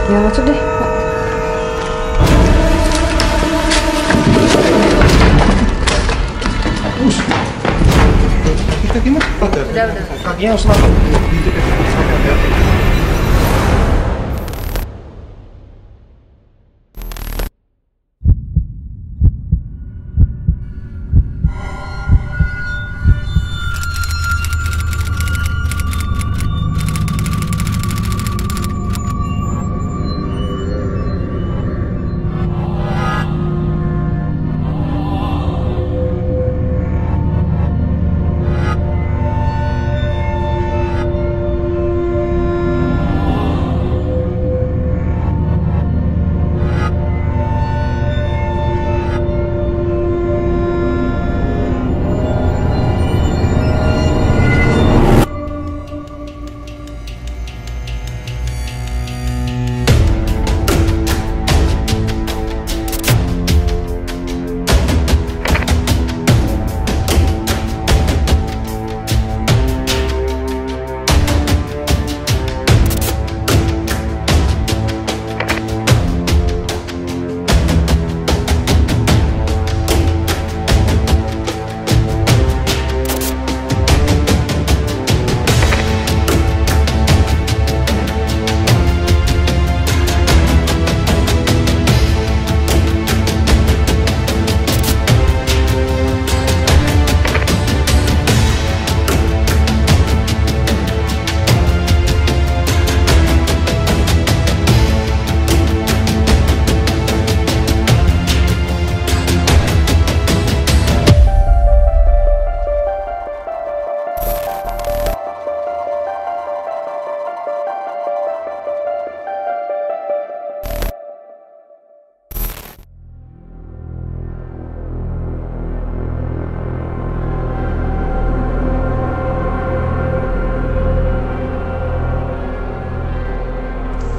Ya masuk deh. Kaki mas? Udah. Kakinya harus naik.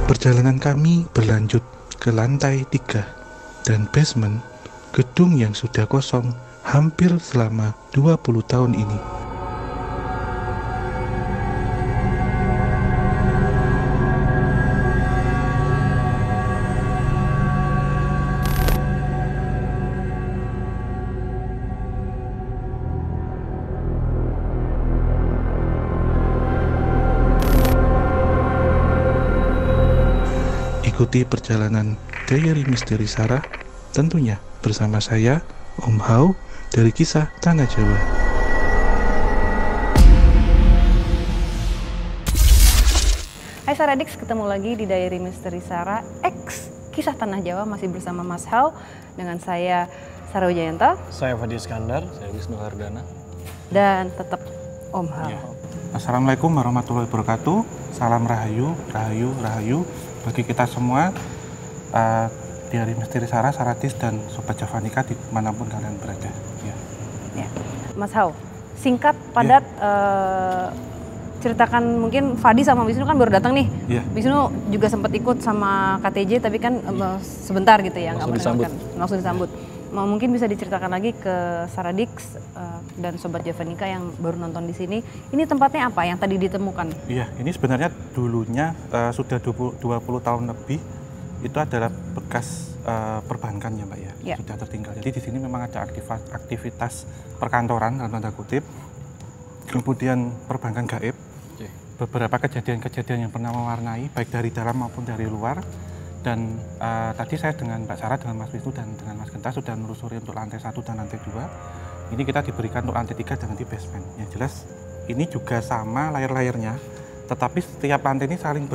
Perjalanan kami berlanjut ke lantai 3 dan basement gedung yang sudah kosong hampir selama 20 tahun ini. Ikuti perjalanan Diary Misteri Sarah tentunya bersama saya, Om Hao, dari Kisah Tanah Jawa. Hai Saradix, ketemu lagi di Diary Misteri Sarah X Kisah Tanah Jawa, masih bersama Mas Hao, dengan saya Sarah Wijayanto, Saya Fadi Iskandar, Saya Wisnu Hardana. dan tetap Om Hao. Ya. Assalamualaikum warahmatullahi wabarakatuh. Salam rahayu, rahayu, rahayu bagi kita semua, Diary Misteri Sarah, Saradix, dan Sobat Javanika dimanapun kalian berada. Ya. Mas Hao, singkat, padat, ceritakan, mungkin Fadi sama Wisnu kan baru datang nih. Iya. Wisnu juga sempat ikut sama KTJ, tapi kan sebentar gitu ya, nggak mendengarkan, langsung disambut. Mungkin bisa diceritakan lagi ke Saradix dan Sobat Javanika yang baru nonton di sini. Ini tempatnya apa yang tadi ditemukan? Iya, ini sebenarnya dulunya sudah 20 tahun lebih itu adalah bekas perbankan ya Mbak ya, Ya. sudah tertinggal. Jadi di sini memang ada aktivitas perkantoran dalam tanda kutip, kemudian perbankan gaib, beberapa kejadian-kejadian yang pernah mewarnai baik dari dalam maupun dari luar. Dan tadi saya dengan Mbak Sarah, dengan Mas Wisnu, dan dengan Mas Genta sudah menelusuri untuk lantai 1 dan lantai 2. Ini kita diberikan untuk lantai 3 dan nanti basement. Yang jelas ini juga sama layar-layarnya, tetapi setiap lantai ini saling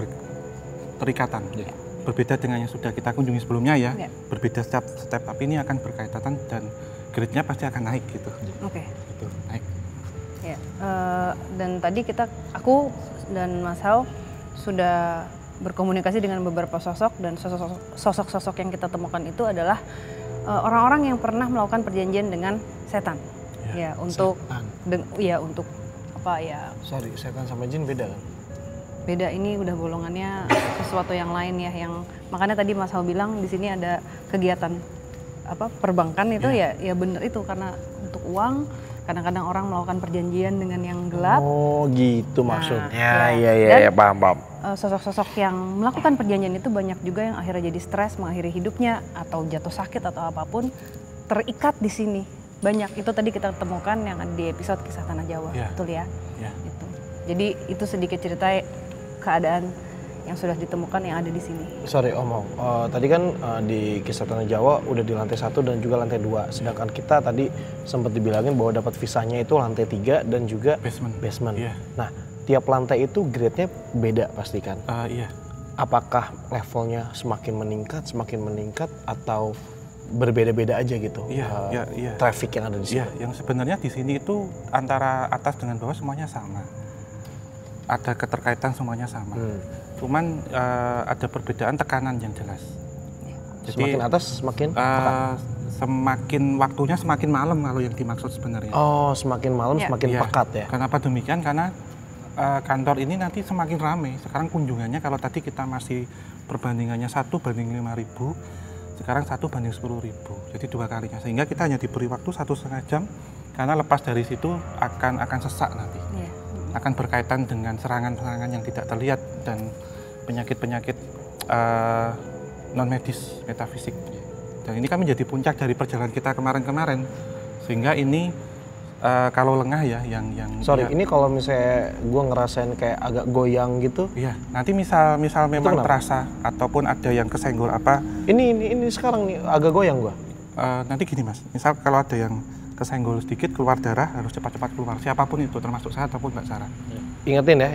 berikatan. Berbeda dengan yang sudah kita kunjungi sebelumnya ya, berbeda setiap step, tapi ini akan berkaitan dan grade-nya pasti akan naik gitu. Oke. Gitu, naik. Ya, dan tadi aku dan Mas Hao sudah berkomunikasi dengan beberapa sosok, dan sosok-sosok yang kita temukan itu adalah orang-orang yang pernah melakukan perjanjian dengan setan. Ya, untuk untuk apa ya? Sorry, setan sama jin beda kan? Beda, ini udah golongannya sesuatu yang lain ya, yang makanya tadi Mas Hao bilang di sini ada kegiatan apa perbankan itu ya bener itu, karena untuk uang kadang-kadang orang melakukan perjanjian dengan yang gelap. Oh gitu maksudnya. ya. Iya paham. Sosok-sosok yang melakukan perjanjian itu banyak juga yang akhirnya jadi stres, mengakhiri hidupnya atau jatuh sakit atau apapun terikat di sini. Banyak itu tadi kita temukan yang di episode Kisah Tanah Jawa, betul ya? Itu. Jadi itu sedikit cerita keadaan yang sudah ditemukan yang ada di sini. Sorry Om, tadi kan di Kisah Tanah Jawa udah di lantai 1 dan juga lantai 2. Sedangkan kita tadi sempat dibilangin bahwa dapat visanya itu lantai 3 dan juga basement. Iya. Nah, tiap lantai itu grade-nya beda pasti kan? Iya. Apakah levelnya semakin meningkat atau berbeda-beda aja gitu? Iya. Traffic yang ada di sini. Iya, yang sebenarnya di sini itu antara atas dengan bawah semuanya sama. Ada keterkaitan semuanya sama. Cuman ada perbedaan tekanan yang jelas. Jadi, semakin atas semakin semakin waktunya semakin malam kalau yang dimaksud sebenarnya. Oh, semakin malam semakin pekat ya. Kenapa demikian? Karena kantor ini nanti semakin ramai. Sekarang kunjungannya kalau tadi kita masih perbandingannya 1 banding 5.000, sekarang 1 banding 10.000. Jadi 2 kalinya. Sehingga kita hanya diberi waktu 1,5 jam karena lepas dari situ akan sesak nanti. Akan berkaitan dengan serangan-serangan yang tidak terlihat dan penyakit-penyakit non medis, metafisik. Dan ini kan menjadi puncak dari perjalanan kita kemarin-kemarin. Sehingga ini kalau lengah ya yang ini kalau misalnya gue ngerasain kayak agak goyang gitu. Iya, nanti misal memang terasa ataupun ada yang kesenggol apa. Ini sekarang nih agak goyang gue. Nanti gini Mas, misal kalau ada yang kesenggol sedikit keluar darah harus cepat-cepat keluar, siapapun itu termasuk saya ataupun Mbak Sarah. Ingetin ya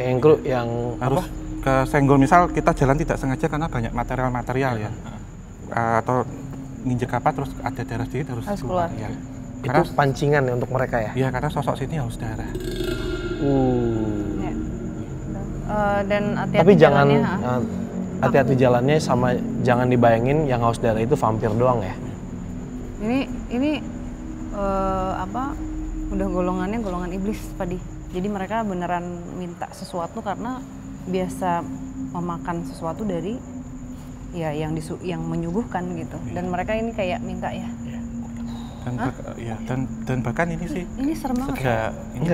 yang harus kesenggol, misal kita jalan tidak sengaja karena banyak material ya. Atau nginjek apa terus ada darah sedikit harus keluar. Ya. Itu pancingan ya untuk mereka ya? Iya, karena sosok sini haus darah. Dan hati-hati tapi jangan jalannya, hati-hati jalannya sama jangan dibayangin yang haus darah itu vampir doang ya? Ini udah golongan iblis Padi. Jadi mereka beneran minta sesuatu karena biasa memakan sesuatu dari yang menyuguhkan gitu. Dan mereka ini kayak minta ya. Dan bahkan ini sih ini serem banget.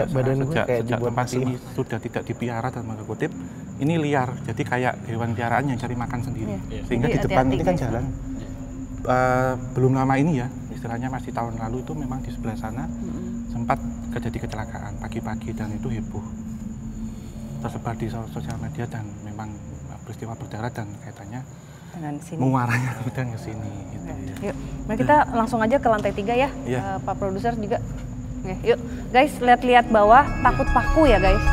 Sejak tempat ini sudah tidak dipiara dan tanda kutip, ini liar. Jadi kayak hewan piaraan yang cari makan sendiri. Sehingga jadi di depan ini kan jalan. Belum lama ini ya, istilahnya masih tahun lalu itu memang di sebelah sana sempat terjadi kecelakaan pagi-pagi dan itu heboh. Tersebar di sosial media dan memang peristiwa berdarah dan kaitannya dengan sini. Menguaranya kemudian ke sini gitu. Yuk, mari kita langsung aja ke lantai 3 ya. Pak produser juga. Oke, yuk guys, lihat-lihat bawah, takut paku ya guys.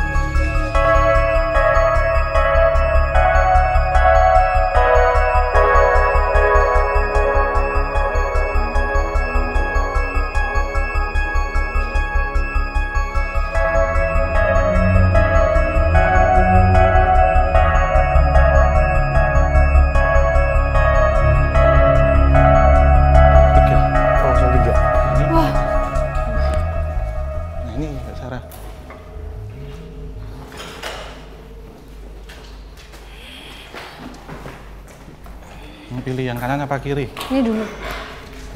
Pilih yang kanan apa kiri? Ini dulu.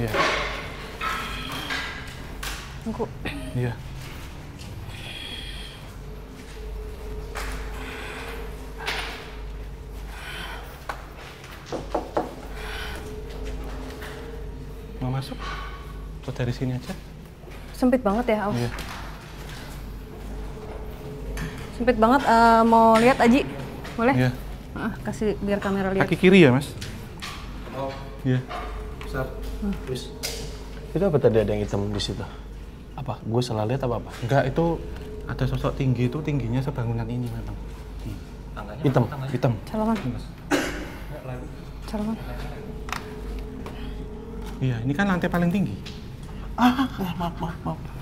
Iya. Tunggu. Iya. Mau masuk? Atau dari sini aja? Sempit banget ya, Iya. Sempit banget. Mau lihat Aji? Boleh? Iya. Kasih biar kamera lihat. Kaki kiri ya, Mas? Iya. Besar. Itu apa tadi ada yang hitam di situ? Apa? Gue salah lihat apa? Enggak, itu ada sosok tinggi, itu tingginya sebangunan ini memang. Hitam. Salaman. Salaman. Iya, ini kan lantai paling tinggi. Maaf.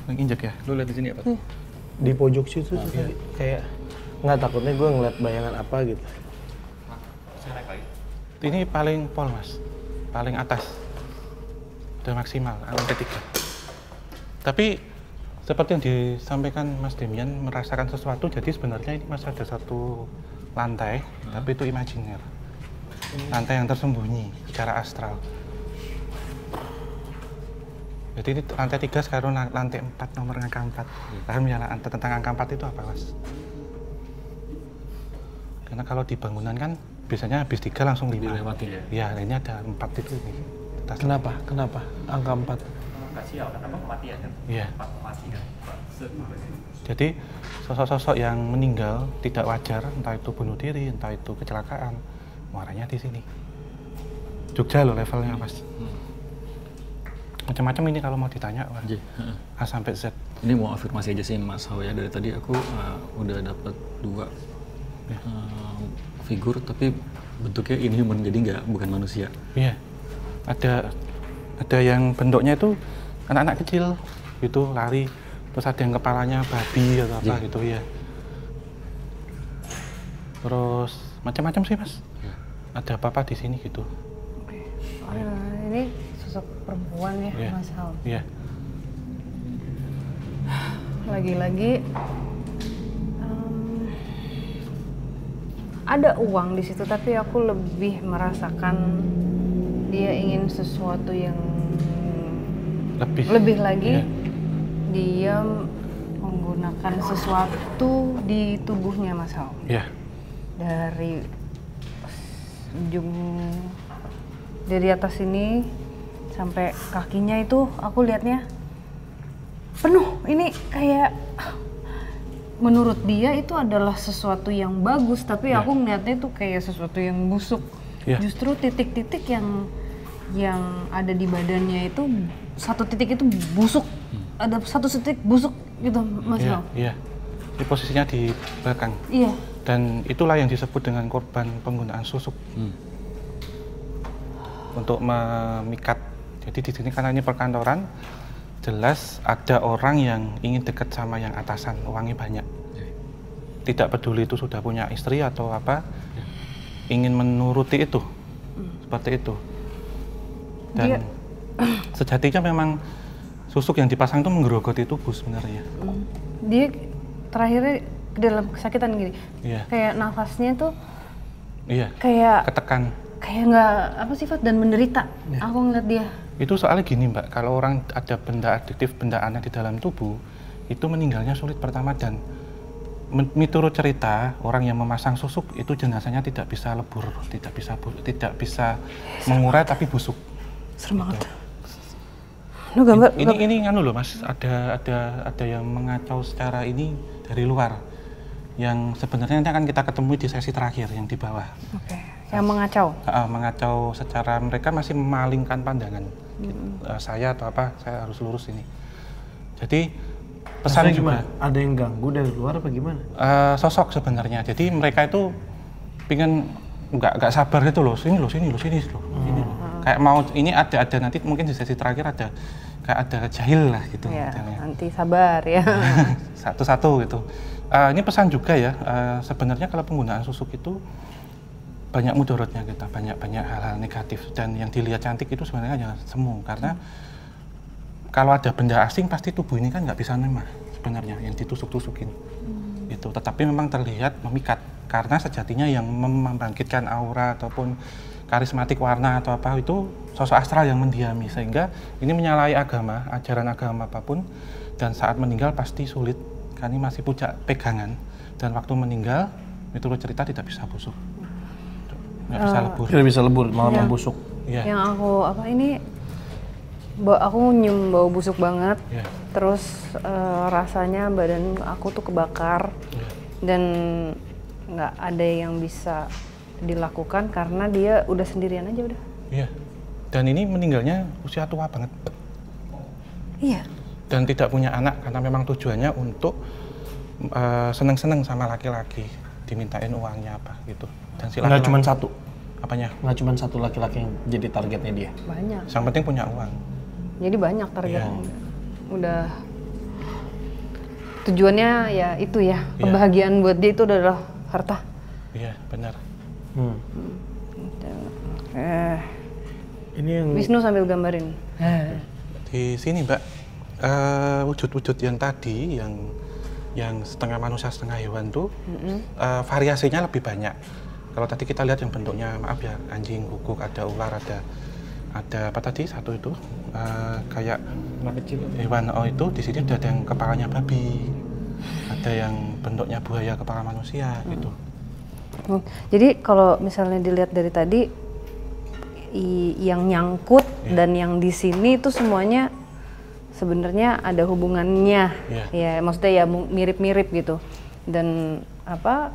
Yang injek ya? Lu lihat di sini apa? Di pojok situ tadi kayak nggak, takutnya gue ngeliat bayangan apa gitu. Ini paling pol, Mas. Paling atas. Udah maksimal, lantai 3. Tapi seperti yang disampaikan Mas Demian merasakan sesuatu, jadi sebenarnya ini masih ada satu lantai, tapi itu imajiner. Lantai yang tersembunyi secara astral. Jadi ini lantai 3 sekarang lantai 4, nomor angka 4. Paham ya tentang angka 4 itu apa, Mas? Karena kalau di bangunan kan biasanya habis 3 langsung 5. Dilewatin ya? Iya, ini ada 4 itu nih. Kenapa? Kenapa? Angka 4? Kasihan, kenapa kematian kan? Iya. 4 kematian. Jadi sosok-sosok yang meninggal tidak wajar, entah itu bunuh diri, entah itu kecelakaan, muaranya di sini. Jogja loh levelnya, Mas. Macam-macam ini kalau mau ditanya, Wah. A sampai Z. Ini mau afirmasi aja sih Mas Hao ya, dari tadi aku udah dapat 2 figur, tapi bentuknya inhuman, jadi bukan manusia. Iya, ada yang bentuknya itu anak-anak kecil, gitu lari, terus ada yang kepalanya babi atau apa gitu ya. Terus macam-macam sih Mas. Ada apa-apa di sini gitu. Oke. Ini sosok perempuan ya, Mas Hao. Iya. Lagi-lagi ada uang di situ, tapi aku lebih merasakan dia ingin sesuatu yang lebih lagi. Dia menggunakan sesuatu di tubuhnya Mas Hao. Iya. Dari atas sini sampai kakinya itu aku lihatnya penuh. Ini kayak menurut dia itu adalah sesuatu yang bagus, tapi aku ngeliatnya itu kayak sesuatu yang busuk. Justru titik-titik yang ada di badannya itu, satu titik itu busuk, ada satu titik busuk gitu, Mas Hao. Iya. Di posisinya di belakang. Iya. Dan itulah yang disebut dengan korban penggunaan susuk untuk memikat. Jadi di sini karena ini perkantoran, jelas ada orang yang ingin dekat sama yang atasan, uangnya banyak. Tidak peduli itu sudah punya istri atau apa, ingin menuruti itu, seperti itu. Dan sejatinya memang susuk yang dipasang itu menggerogoti tubuh sebenarnya. Dia terakhirnya dalam kesakitan gini, kayak nafasnya tuh kayak ketekan, kayak nggak apa sifat dan menderita. Aku ngeliat dia. Itu soalnya gini Mbak, kalau orang ada benda adiktif, benda aneh di dalam tubuh, itu meninggalnya sulit pertama, dan menurut cerita orang yang memasang susuk itu jenazahnya tidak bisa lebur, tidak bisa mengurai tapi busuk. Serem banget. Gambar. Ini nganu loh Mas, ada yang mengacau secara ini dari luar. Yang sebenarnya nanti akan kita ketemu di sesi terakhir yang di bawah. Oke. Yang mengacau. Mengacau secara mereka masih memalingkan pandangan. Saya atau apa, saya harus lurus ini. Jadi pesan juga. Ada yang ganggu dari luar apa gimana? Sosok sebenarnya. Jadi mereka itu pingin nggak sabar gitu loh. Sini loh. Ini loh. Kayak mau ini ada nanti mungkin di sesi terakhir ada kayak ada jahil lah gitu. Ya, nanti sabar ya. Satu-satu gitu. Ini pesan juga ya, sebenarnya kalau penggunaan susuk itu banyak mudorotnya kita, banyak hal-hal negatif, dan yang dilihat cantik itu sebenarnya hanya semu, karena kalau ada benda asing pasti tubuh ini kan nggak bisa nerima sebenarnya yang ditusuk-tusukin itu, tetapi memang terlihat memikat, karena sejatinya yang membangkitkan aura ataupun karismatik warna atau apa itu sosok astral yang mendiami, sehingga ini menyalahi agama, ajaran agama apapun, dan saat meninggal pasti sulit. Ini masih punya pegangan, dan waktu meninggal menurut cerita tidak bisa busuk, nggak bisa lebur. Tidak bisa lebur, malah membusuk. Yang aku aku nyium bau busuk banget. Terus rasanya badan aku tuh kebakar, dan nggak ada yang bisa dilakukan karena dia udah sendirian aja udah. Iya. Dan ini meninggalnya usia tua banget. Iya. Dan tidak punya anak karena memang tujuannya untuk seneng-seneng sama laki-laki, dimintain uangnya apa gitu. Dan si nggak cuma satu? Apanya? Nggak cuma satu laki-laki yang jadi targetnya dia? Banyak. Yang penting punya uang. Jadi banyak targetnya. Udah tujuannya ya itu ya, kebahagiaan buat dia itu adalah harta. Iya, benar. Ini yang Wisnu sambil gambarin. Di sini Mbak, wujud-wujud yang tadi, yang setengah manusia setengah hewan tuh variasinya lebih banyak. Kalau tadi kita lihat yang bentuknya maaf ya, anjing, guguk, ada ular, ada apa tadi satu itu kayak hewan itu di sini ada yang kepalanya babi, ada yang bentuknya buaya kepala manusia gitu. Jadi kalau misalnya dilihat dari tadi yang nyangkut dan yang di sini itu semuanya sebenarnya ada hubungannya, ya maksudnya ya mirip-mirip gitu. Dan apa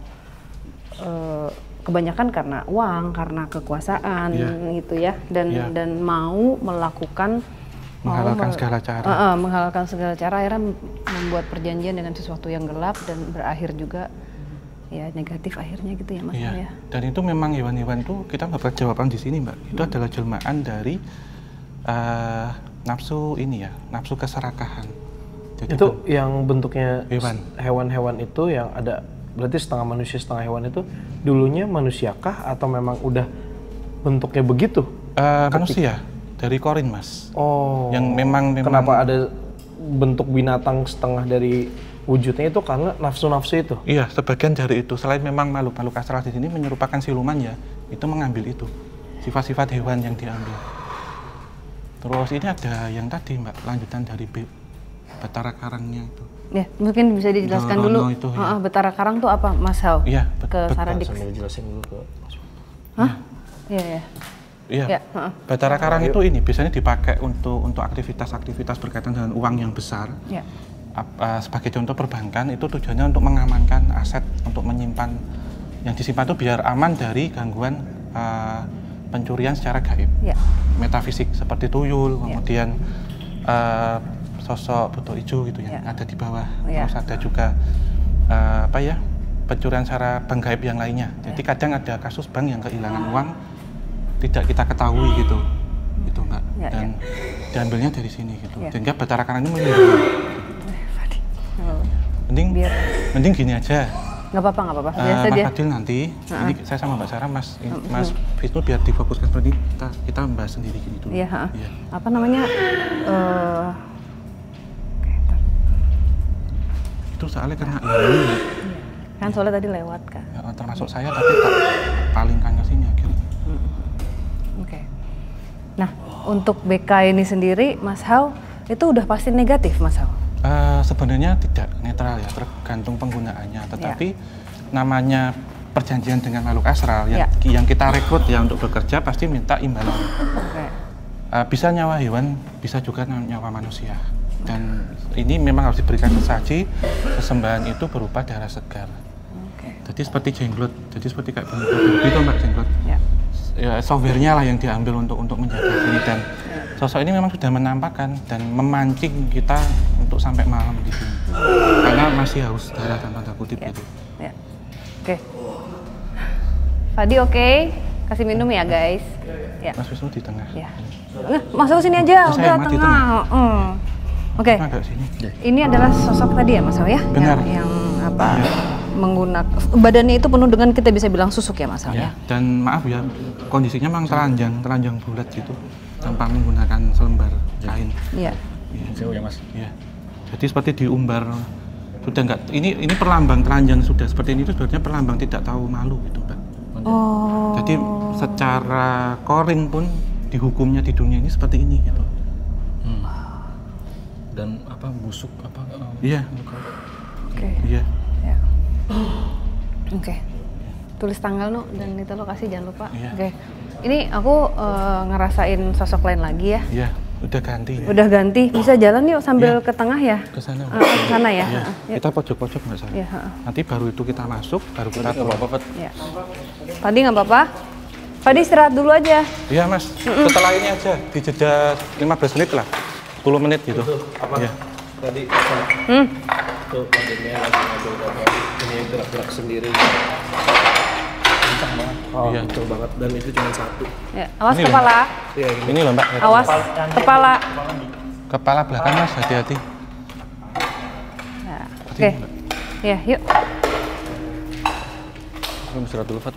kebanyakan karena uang, karena kekuasaan gitu ya, dan mau melakukan menghalalkan segala cara. Menghalalkan segala cara, akhirnya membuat perjanjian dengan sesuatu yang gelap dan berakhir juga ya negatif akhirnya gitu ya Mas. Ya. Dan itu memang hewan-hewan itu kita dapat jawaban di sini Mbak. Itu adalah jelmaan dari nafsu ini ya, nafsu keserakahan. Jadi itu yang bentuknya hewan itu yang ada berarti setengah manusia setengah hewan itu dulunya manusiakah atau memang udah bentuknya begitu? Manusia dari Korin Mas. Oh. Yang memang kenapa ada bentuk binatang setengah dari wujudnya itu karena nafsu-nafsu itu? Iya, sebagian dari itu. Selain memang makhluk astral di sini menyerupakan siluman ya, itu mengambil itu sifat-sifat hewan yang diambil. Terus ini ada yang tadi Mbak, lanjutan dari Betara Karangnya itu. Ya, mungkin bisa dijelaskan dulu. Itu, ya. Betara Karang tuh apa, Mas Hao? Iya, ke Saradix. Sambil jelasin dulu ke Mas. Hah? Iya. Iya. Betara Karang itu ini biasanya dipakai untuk aktivitas-aktivitas berkaitan dengan uang yang besar. Ya. Sebagai contoh perbankan itu tujuannya untuk mengamankan aset, untuk menyimpan yang disimpan itu biar aman dari gangguan pencurian secara gaib. Ya. Metafisik seperti tuyul, kemudian sosok buto hijau gitu yang ada di bawah. Terus ada juga pencurian secara bank gaib yang lainnya. Jadi kadang ada kasus bank yang kehilangan uang tidak kita ketahui gitu Mbak. Dan diambilnya dari sini gitu. Sehingga Betara Karang ini melindungi. Mending gini aja. Nggak apa-apa. Mas Fadil nanti, ini saya sama Mbak Sarah, Mas Wisnu biar difokuskan seperti ini, kita membahas sendiri gini dulu. Iya. Apa namanya? Itu soalnya kena ini. Kan soalnya tadi lewat kan. Ya, termasuk saya tapi tak palingkan ke sini akhirnya. Oke. Nah, untuk BK ini sendiri, Mas Hao, itu udah pasti negatif, Mas Hao? Sebenarnya tidak netral ya, tergantung penggunaannya. Tetapi namanya perjanjian dengan makhluk astral yang kita rekrut ya untuk bekerja pasti minta imbalan. Bisa nyawa hewan, bisa juga nyawa manusia. Dan ini memang harus diberikan sesaji. Sesembahan itu berupa darah segar. Jadi seperti jenglot, jadi seperti kayak begitu Mbak jenglot. Ya, softwarenya lah yang diambil untuk menjaga ini, dan sosok ini memang sudah menampakkan dan memancing kita untuk sampai malam di sini karena masih haus darah dan tanda kutip gitu. Oke. Fadi oke? Kasih minum ya guys. Mas Wisnu di tengah. Masuk sini aja, udah tengah. Oke. Ini adalah sosok tadi ya Mas Hao ya? Benar. Yang apa? Menggunakan badannya itu penuh dengan kita bisa bilang susuk ya Mas Hao ya. Dan maaf ya, kondisinya memang telanjang bulat gitu tanpa menggunakan selembar kain. Iya. Jauh ya Mas. Iya. Jadi seperti diumbar sudah enggak, ini perlambang telanjang sudah seperti ini itu sebenarnya perlambang tidak tahu malu gitu Mbak. Oh. Jadi secara korin pun dihukumnya di dunia ini seperti ini gitu. Dan apa busuk apa? Iya. Oke. Iya. Oke. Tulis tanggal dan itu lokasi jangan lupa. Iya. Oke. Ini aku ngerasain sosok lain lagi ya. Iya, udah ganti. Ya. Udah ganti. Bisa jalan yuk sambil ke tengah ya? Ke sana. Ke sana ya. Iya. Kita pojok-pojok Mbak Sarah. Iya. Nanti baru itu kita masuk, baru kita keluar. Iya. Tadi nggak apa-apa? Tadi istirahat dulu aja. Iya Mas. Setelah ini aja, di jeda 15 menit lah. 10 menit gitu. Apa? Iya. Tadi tuh badannya lagi ngambil gambar ini gerak-gerak sendiri. Kencang banget. Iya. Betul banget, dan itu cuma satu. Ya. Awas Ini kepala. Iya, ini loh Mbak. Awas kepala. Kepala belakang Mas, hati-hati. Ya. Oke. Ya, yuk. Aku istirahat dulu, Fat.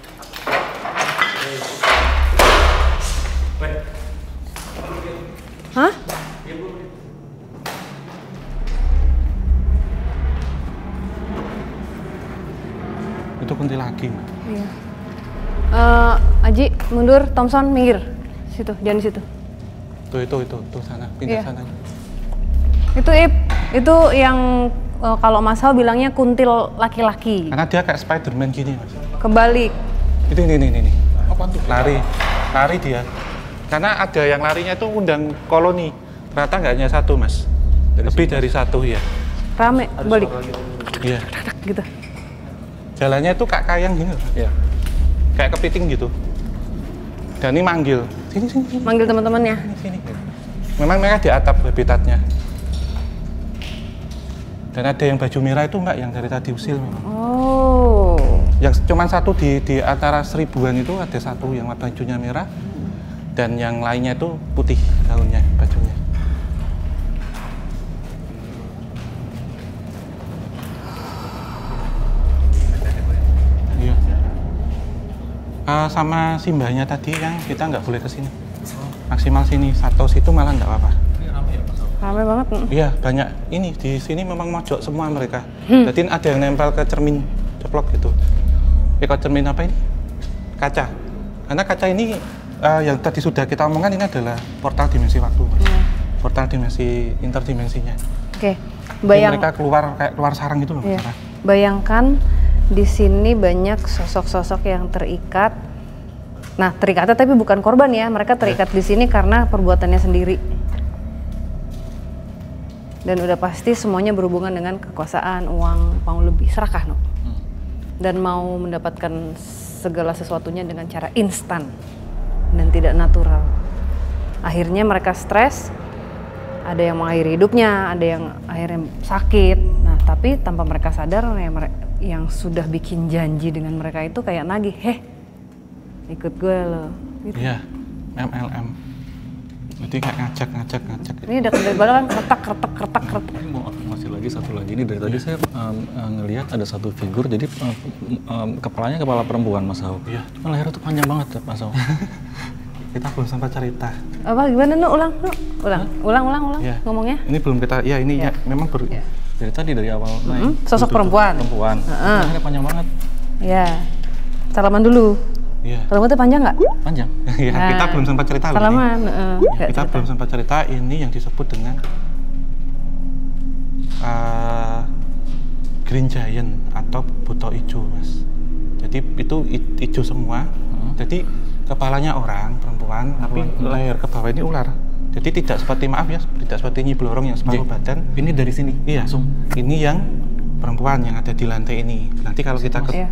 Hah? Itu kunti lagi, Mbak. Iya. Aji, mundur, Thompson, minggir. Situ, jangan di situ. Tuh sana, pindah Iya. sana. Itu yang kalau Mas Hao bilangnya kuntil laki-laki. Karena dia kayak Spiderman gini, Mas. Kebalik. Ini. Apa tuh? Lari dia. Karena ada yang larinya itu undang koloni. Ternyata nggak hanya satu, Mas. Lebih dari satu ya. Rame, balik. Iya. Gitu. Jalannya itu kayak kayang gini loh. Iya. Kayak kepiting gitu. Dan ini manggil. Sini. Manggil teman-temannya. Sini. Memang mereka di atap habitatnya. Dan ada yang baju merah itu Mbak, yang dari tadi usil memang. Oh. Yang cuma satu di antara 1000-an itu ada satu yang bajunya merah. Dan yang lainnya itu putih daunnya, bajunya. Iya. Sama simbahnya tadi yang kita nggak boleh kesini. Maksimal sini, satu situ malah nggak apa-apa. Rame banget. Iya, banyak. Ini di sini memang mojok semua mereka. Jadi ada yang nempel ke cermin ceplok gitu. Kok cermin apa ini? Kaca. Karena kaca ini yang tadi sudah kita omongkan, ini adalah portal dimensi waktu, Mas. Portal dimensi interdimensinya. Oke. Jadi mereka keluar kayak keluar sarang gitu loh. Iya. Bayangkan di sini banyak sosok-sosok yang terikat. Nah, terikatnya tapi bukan korban ya. Mereka terikat di sini karena perbuatannya sendiri. Dan udah pasti semuanya berhubungan dengan kekuasaan, uang, mau lebih, serakah, no? Dan mau mendapatkan segala sesuatunya dengan cara instan dan tidak natural. Akhirnya mereka stres, ada yang mengakhiri hidupnya, ada yang akhirnya sakit. Nah, tapi tanpa mereka sadar, yang sudah bikin janji dengan mereka itu kayak nagih, ikut gue loh. Gitu. Iya, MLM. Jadi kayak ngajak. Ini udah kendali balik kan, retak. Ini mau masih lagi satu lagi. Ini dari tadi saya ngelihat ada satu figur, jadi kepalanya kepala perempuan, Mas Hao. Iya. Cuma lehernya tuh panjang banget, Mas Hao. Kita belum sempat cerita. Apa gimana, Nu? Ulang. Iya. Ngomongnya. Ini belum kita, ya ini ya memang Dari tadi dari awal naik. Sosok perempuan. Lehernya panjang banget. Iya. Salaman dulu. Iya. Rambutnya panjang nggak? Panjang. Iya, kita belum sempat cerita loh ini. Salaman. Ya, kita belum sempat cerita ini yang disebut dengan Green Giant atau buto hijau, Mas. Jadi itu hijau semua. Jadi kepalanya orang, perempuan, tapi leher ke bawah ini ular. Jadi tidak seperti, maaf ya, tidak seperti Nyi Blorong yang separuh badan. Ini dari sini. Iya. Langsung. Ini yang perempuan yang ada di lantai ini. Nanti kalau kita ke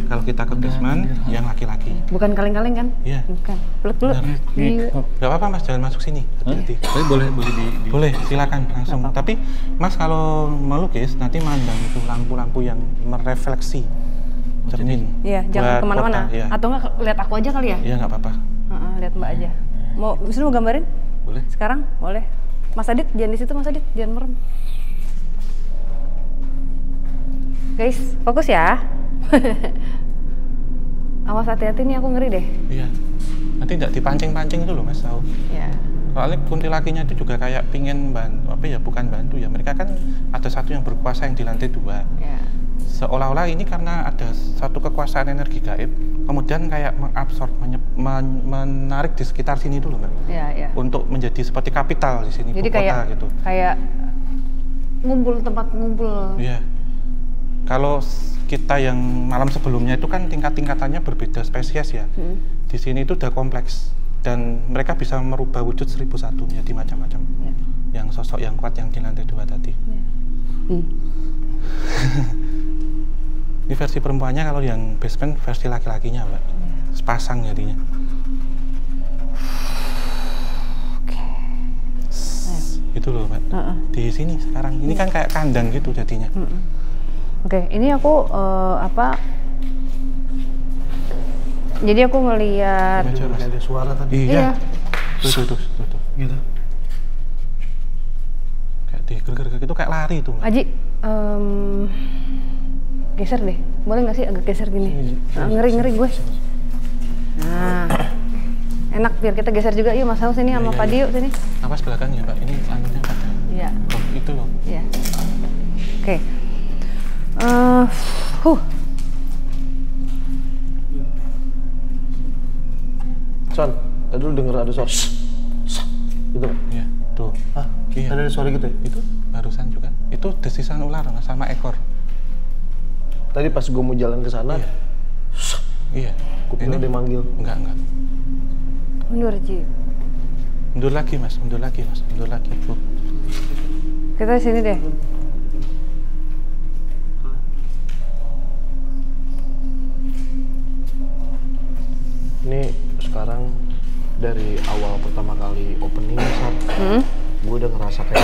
kalau kita ke basement yang laki-laki. Bukan kaleng-kaleng kan? Iya. Bukan. Peluk. Gak apa-apa Mas, jangan masuk sini. Hati-hati. Tapi boleh Boleh, silakan langsung. Tapi Mas kalau melukis nanti mandang itu lampu-lampu yang merefleksi cermin. Iya, jangan buat kemana-mana. portal, iya. Atau nggak lihat aku aja kali ya? Iya, nggak apa-apa. Lihat Mbak aja. Mau gambarin? Boleh. Sekarang? Boleh. Mas Adit, jangan di situ Mas Adit, jangan merem. Guys, fokus ya. Awas hati-hati nih, aku ngeri deh. Iya. Nanti nggak dipancing-pancing itu loh Mas, tahu. Ya. Soalnya kuntilakinya itu juga kayak pingin bantu, bukan bantu ya. Mereka kan ada satu yang berkuasa yang di lantai 2. Ya. Seolah-olah ini karena ada satu kekuasaan energi gaib, kemudian kayak mengabsorb, menarik di sekitar sini dulu Mbak. Ya. Untuk menjadi seperti kapital di sini, Jadi ibu kayak kota gitu. Kayak tempat ngumpul. Iya. Kalau kita yang malam sebelumnya itu kan tingkatannya berbeda spesies ya. Di sini itu udah kompleks dan mereka bisa merubah wujud 1001 menjadi macam-macam. Ya. Yang sosok yang kuat yang di lantai 2 tadi. Ya. Ini versi perempuannya, kalau yang basement versi laki-lakinya Mbak. Sepasang jadinya. Itu loh Mbak. Di sini sekarang ini kan kayak kandang gitu jadinya. Oke, ini aku jadi aku ngelihat Ada suara tadi. Iya. Iya. Tuh. Gitu. Kayak diger-ger gitu, kayak lari tuh Mbak. Aji, geser deh, boleh nggak sih agak geser gini? Ngeri gue. Nah, enak biar kita geser juga yuk Mas Hao sini sama Pak Dio sini. Awas belakangnya Mbak, ini anunya Mbak. Iya. Oh, itu loh. Iya. Oke. Son, tadi dulu denger ada suara. Gitu. Iya, tuh. Hah? Iya. Ada suara gitu ya? Itu barusan juga. Itu desisan ular Mas, sama ekor. Tadi pas gue mau jalan ke sana, Iya. kuping dia manggil. Enggak. Mundur, Ji. Mundur lagi Mas. Mundur lagi. Tuh. Kita di sini deh. Ini sekarang dari awal pertama kali opening, gue udah ngerasa kayak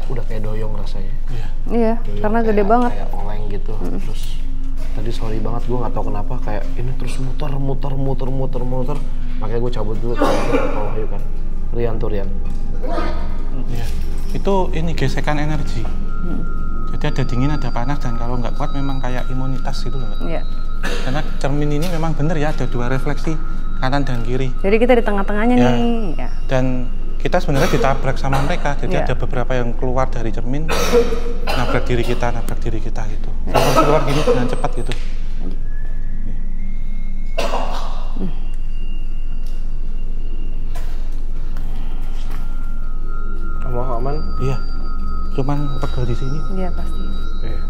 udah kayak doyong rasanya. Iya. Iya, Doyong karena gede kayak- banget. Kayak oleng gitu. Terus tadi sorry banget, gue nggak tahu kenapa kayak ini terus muter. Makanya gue cabut dulu ke bawah yuk kan. Rian. Iya. Itu ini gesekan energi. Jadi ada dingin, ada panas, dan kalau nggak kuat memang kayak imunitas gitu loh, Mbak. Iya. Karena cermin ini memang bener ya, ada 2 refleksi, kanan dan kiri. Jadi kita di tengah-tengahnya Ya. nih. Ya. Dan kita sebenarnya ditabrak sama mereka, jadi Ya. ada beberapa yang keluar dari cermin, nabrak diri kita gitu. Sampai keluar gini dengan cepat gitu. Kamu aman? Iya, cuman pegel di sini. Iya pasti. Iya.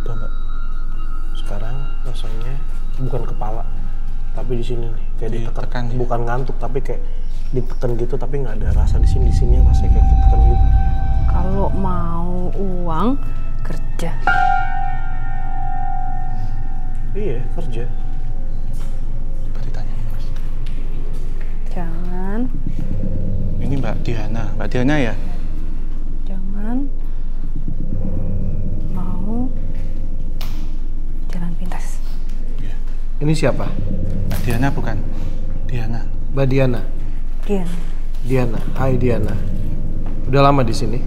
Udah Mbak. Sekarang rasanya bukan kepala, tapi di sini nih kayak ditekan. Ditekan, ya. Bukan ngantuk, tapi kayak ditekan gitu, tapi nggak ada rasa di sini. Di sini rasanya kayak ditekan gitu. Kalau mau uang kerja. Iya, kerja. Coba ditanya nih, Mas. Jangan, Ini Mbak Diana ya? jangan mau jalan pintas. Iya. Ini siapa? Mbak Diana bukan? Diana. Mbak Diana. Diana. Hai Diana. Udah lama di sini?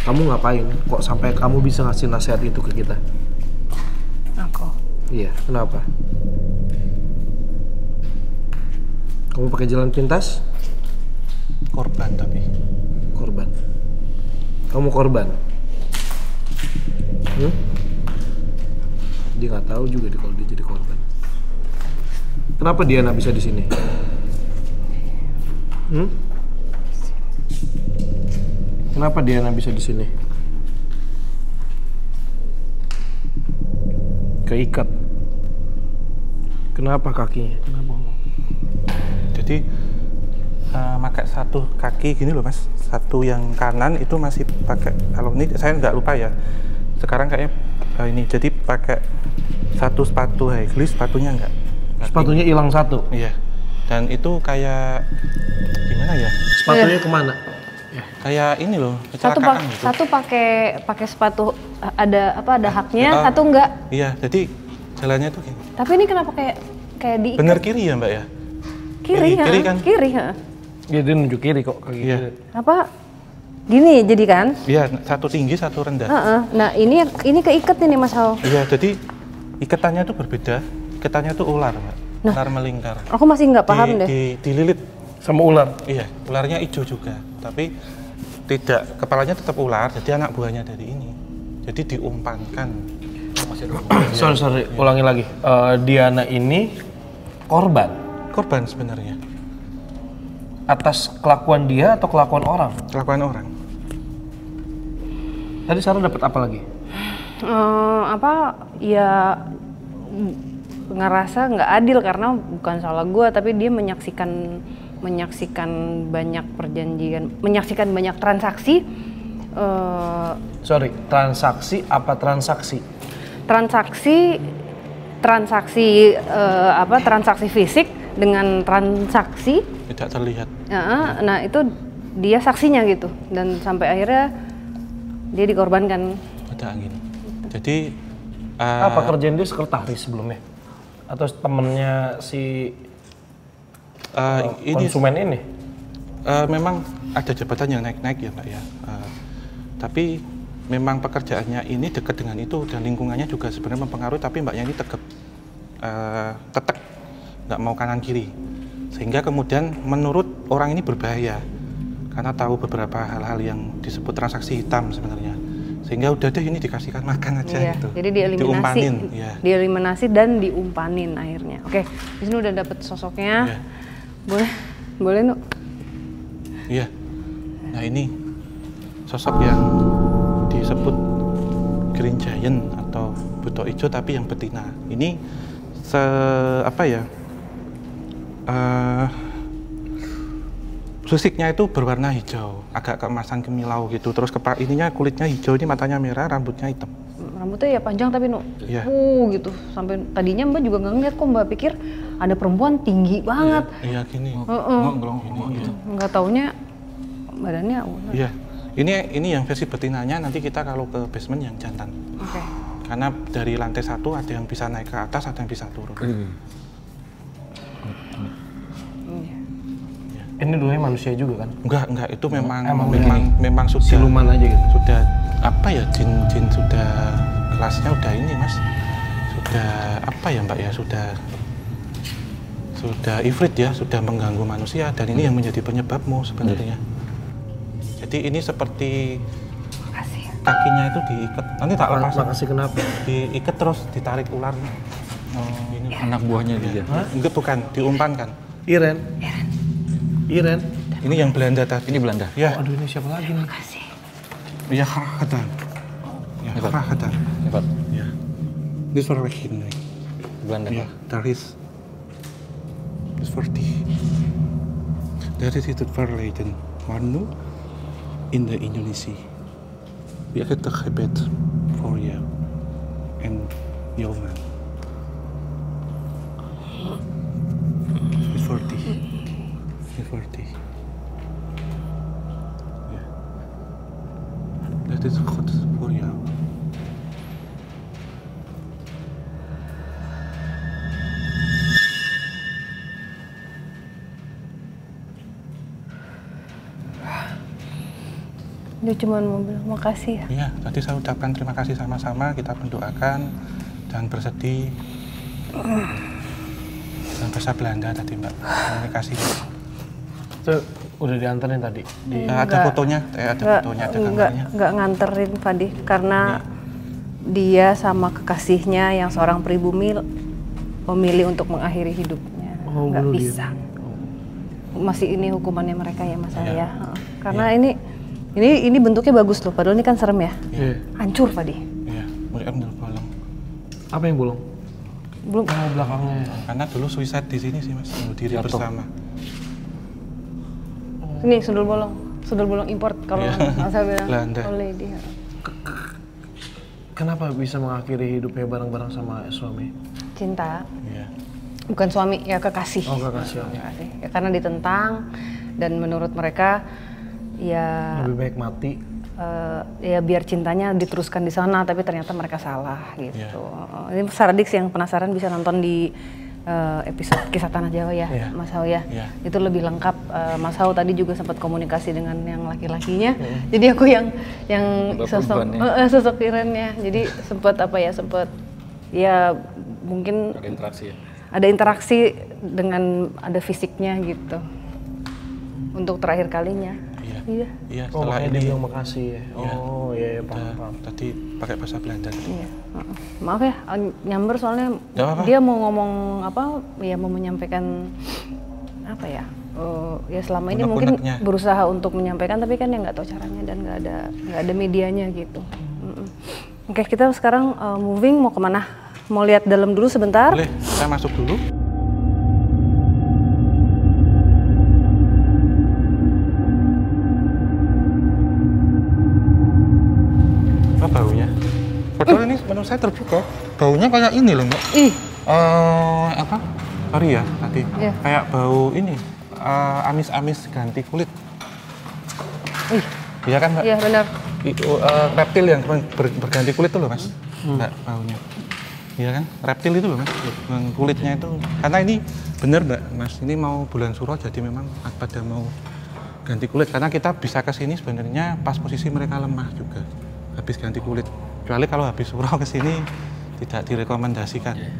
Kamu ngapain? Kok sampai kamu bisa ngasih nasihat itu ke kita? Aku. Iya, kenapa? Kamu pakai jalan pintas? Korban tapi. Korban. Kamu korban? Dia nggak tahu juga kalau dia jadi korban. Kenapa Diana bisa di sini? Kenapa Diana bisa di sini? Keikat. Kenapa kakinya? Kenapa? Jadi pakai satu kaki gini loh Mas, satu yang kanan itu masih pakai, kalau ini saya nggak lupa ya, sekarang kayaknya ini jadi pakai satu sepatu high heels, sepatunya nggak. Sepatunya hilang satu. Iya, dan itu kayak gimana ya, Sepatunya kemana? kayak ini loh, Satu kecelakaan gitu. satu pakai sepatu ada haknya, Ah. satu enggak. Iya, jadi jalannya tuh gini. Tapi ini kenapa kayak di Bener kiri ya Mbak ya? kiri, kiri ha? kan? Kiri, ha? Ya, dia nunjuk kiri kok kaki Iya. kiri. Apa? Gini jadi kan? Iya, satu tinggi, satu rendah. Heeh. Nah ini keikat ini Mas Hao. Iya, jadi ikatannya tuh berbeda. Ikatannya tuh ular, Mbak. Ular melingkar. Aku masih nggak paham deh. Dililit. Sama ular. Iya, ularnya hijau juga, tapi tidak, kepalanya tetap ular, jadi anak buahnya dari ini. Jadi diumpankan. Sorry, ulangi lagi. Diana ini korban Korban sebenarnya, atas kelakuan dia atau kelakuan orang? kelakuan orang. Tadi Sarah dapat apa lagi? Ya ngerasa nggak adil karena bukan salah gue, tapi dia menyaksikan banyak perjanjian, menyaksikan banyak transaksi. Sorry, transaksi apa transaksi? Transaksi fisik dengan transaksi. Tidak terlihat. Nah itu dia saksinya gitu, dan sampai akhirnya dia dikorbankan. Ada angin. Jadi Apa kerjaan dia sekretaris sebelumnya? Atau temennya si konsumen ini? memang ada jabatan yang naik-naik ya Mbak ya. Tapi memang pekerjaannya ini dekat dengan itu, dan lingkungannya juga sebenarnya mempengaruhi, tapi mbaknya ini tetek nggak mau kanan kiri, sehingga kemudian menurut orang ini berbahaya karena tahu beberapa hal-hal yang disebut transaksi hitam sebenarnya, Sehingga udah deh ini dikasihkan makan aja Iya, gitu. jadi dieliminasi, Diumpanin, ya. dieliminasi dan diumpanin akhirnya. Oke, di sini udah dapet sosoknya. Iya. Boleh Nuk. Iya. Nah ini sosok yang disebut Green Giant atau buto hijau tapi yang betina. Ini fisiknya itu berwarna hijau, agak keemasan kemilau gitu. Terus ininya kulitnya hijau, ini matanya merah, rambutnya hitam. Rambutnya ya panjang tapi Nuk. Iya. Gitu. Sampai tadinya Mbak juga nggak ngeliat kok, Mbak pikir ada perempuan tinggi banget. Iya gini. Ngelong gitu. Nggak taunya badannya. Iya. Ini yang versi betinanya, nanti kita kalau ke basement yang jantan. Oke. Karena dari lantai 1 ada yang bisa naik ke atas, ada yang bisa turun. Ini dulunya manusia juga kan? Enggak, itu memang sudah Siluman aja gitu. Sudah apa ya, jin sudah kelasnya udah ini Mas. Sudah apa ya Mbak ya, sudah ifrit ya, sudah mengganggu manusia dan ini yang menjadi penyebabmu sebenarnya. Jadi ini seperti kakinya itu diikat. Nanti tak lepas. Makasih kenapa? Diikat terus ditarik ular. Ini anak buahnya dia. Enggak, bukan, diumpankan. Iren. Ini yang Belanda tadi. Ini Belanda. Ya. Aduh, ini siapa lagi nih? Ya, Kharahatan. Ya, Kharahatan. Hebat. Ya. Ini suara begini. Belanda. Ya, daar is seperti dari situ verleden, maar nu in de Indonesia. We have het gebed for you and your man. Seperti. Ja. Dat is goed voor jou. Dia cuma mau bilang makasih ya. Iya, tadi saya ucapkan terima kasih sama-sama, kita mendoakan dan bersedih. Dan bahasa Belanda tadi Mbak, komunikasi. Itu udah diantarin tadi? Ada fotonya, ada gambarnya. Enggak nganterin Fadi, karena dia sama kekasihnya yang seorang pribumi memilih untuk mengakhiri hidupnya. Nggak bisa. Masih ini hukumannya mereka ya Mas ya. Karena ini bentuknya bagus loh, padahal ini kan serem ya. Hancur Fadi. Iya, mereka bolong. Apa yang bolong? Belum. Oh, belakangnya. Karena dulu suicide di sini sih Mas, bunuh diri bersama. Ini sundul bolong import kalau saya bilang. Belanda. Oleh dia. Kenapa bisa mengakhiri hidupnya bareng-bareng sama suami? Cinta. Iya. Bukan suami, ya kekasih. Oh, kekasih. Kekasih. Ya, karena ditentang dan menurut mereka ya lebih baik mati. Ya biar cintanya diteruskan di sana, tapi ternyata mereka salah gitu. Ini Saradik yang penasaran bisa nonton di episode Kisah Tanah Jawa ya, Mas Hao ya. Itu lebih lengkap. Mas Hao tadi juga sempat komunikasi dengan yang laki-lakinya. Jadi aku yang sosok Irennya. Jadi sempat ya mungkin Ada interaksi ya. Ada interaksi dengan ada fisiknya gitu. Untuk terakhir kalinya. Iya, Oh, setelah makanya ini dia bilang makasih ya. Oh, iya, paham. tadi pakai bahasa Belanda. Iya. Maaf ya, nyamber soalnya Gak apa-apa. dia mau ngomong apa? Ya mau menyampaikan apa ya? Ya selama ini mungkin Unek-uneknya. berusaha untuk menyampaikan, tapi kan ya nggak tahu caranya dan nggak ada medianya gitu. Oke, kita sekarang moving mau kemana? Mau lihat dalam dulu sebentar? Boleh, saya masuk dulu. Apa baunya? Padahal ini menurut saya terbuka. Baunya kayak ini loh Mbak. Ih, Apa? Sorry ya tadi. Iya. Kayak bau ini, amis-amis ganti kulit. ih, Iya kan Mbak? iya benar. Reptil yang berganti kulit itu loh Mas. Mbak, baunya. Iya kan? Reptil itu loh Mas. Yang kulitnya itu. Karena ini bener Mbak, Mas. Ini mau bulan suro jadi memang pada mau ganti kulit. Karena kita bisa ke sini sebenarnya pas posisi mereka lemah juga. Habis ganti kulit. Kecuali kalau habis suro ke sini tidak direkomendasikan. Iya.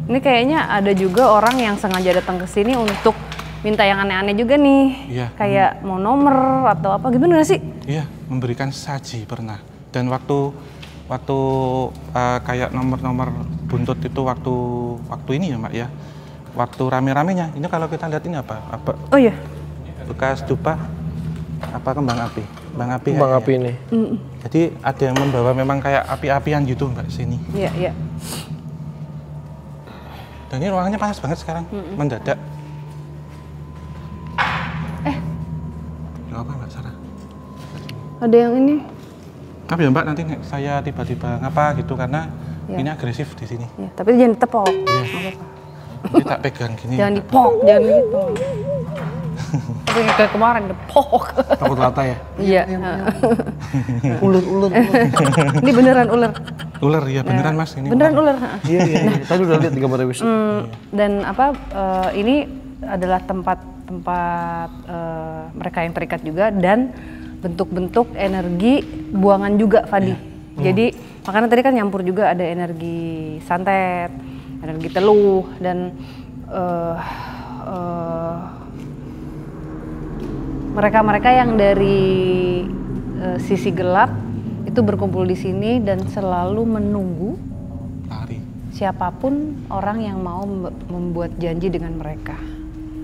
Ini kayaknya ada juga orang yang sengaja datang ke sini untuk minta yang aneh-aneh juga nih. Iya. Kayak mau nomor atau apa, gimana nggak sih? Iya, memberikan saji pernah. Dan waktu kayak nomor-nomor buntut itu waktu ini ya Mbak ya, waktu rame-ramenya, ini kalau kita lihat ini apa? Oh iya. Bekas dupa, apa kembang api? Kembang api. Kembang api ini. Jadi ada yang membawa memang kayak api-apian gitu Mbak sini. Iya, iya. Dan ini ruangannya panas banget sekarang, mendadak. Gak apa Mbak Sarah? Ada yang ini. Tapi ya Mbak nanti saya tiba-tiba ngapa gitu karena ini agresif di sini. Ya, tapi jangan ditepok. Iya. Nanti tak pegang gini. Jangan dipok, jangan gitu. Tapi kayak kemarin dipok. Takut lata ya? Iya. Ular. Ini beneran ular. Ular ya beneran Mas ini. Beneran ular. Iya. Tadi udah lihat di gambar review. Dan ini adalah tempat mereka yang terikat juga dan bentuk-bentuk energi buangan juga, Fadi. Jadi makanya tadi kan nyampur juga ada energi santet, energi teluh dan mereka-mereka yang dari sisi gelap itu berkumpul di sini dan selalu menunggu Lari. siapapun orang yang mau membuat janji dengan mereka.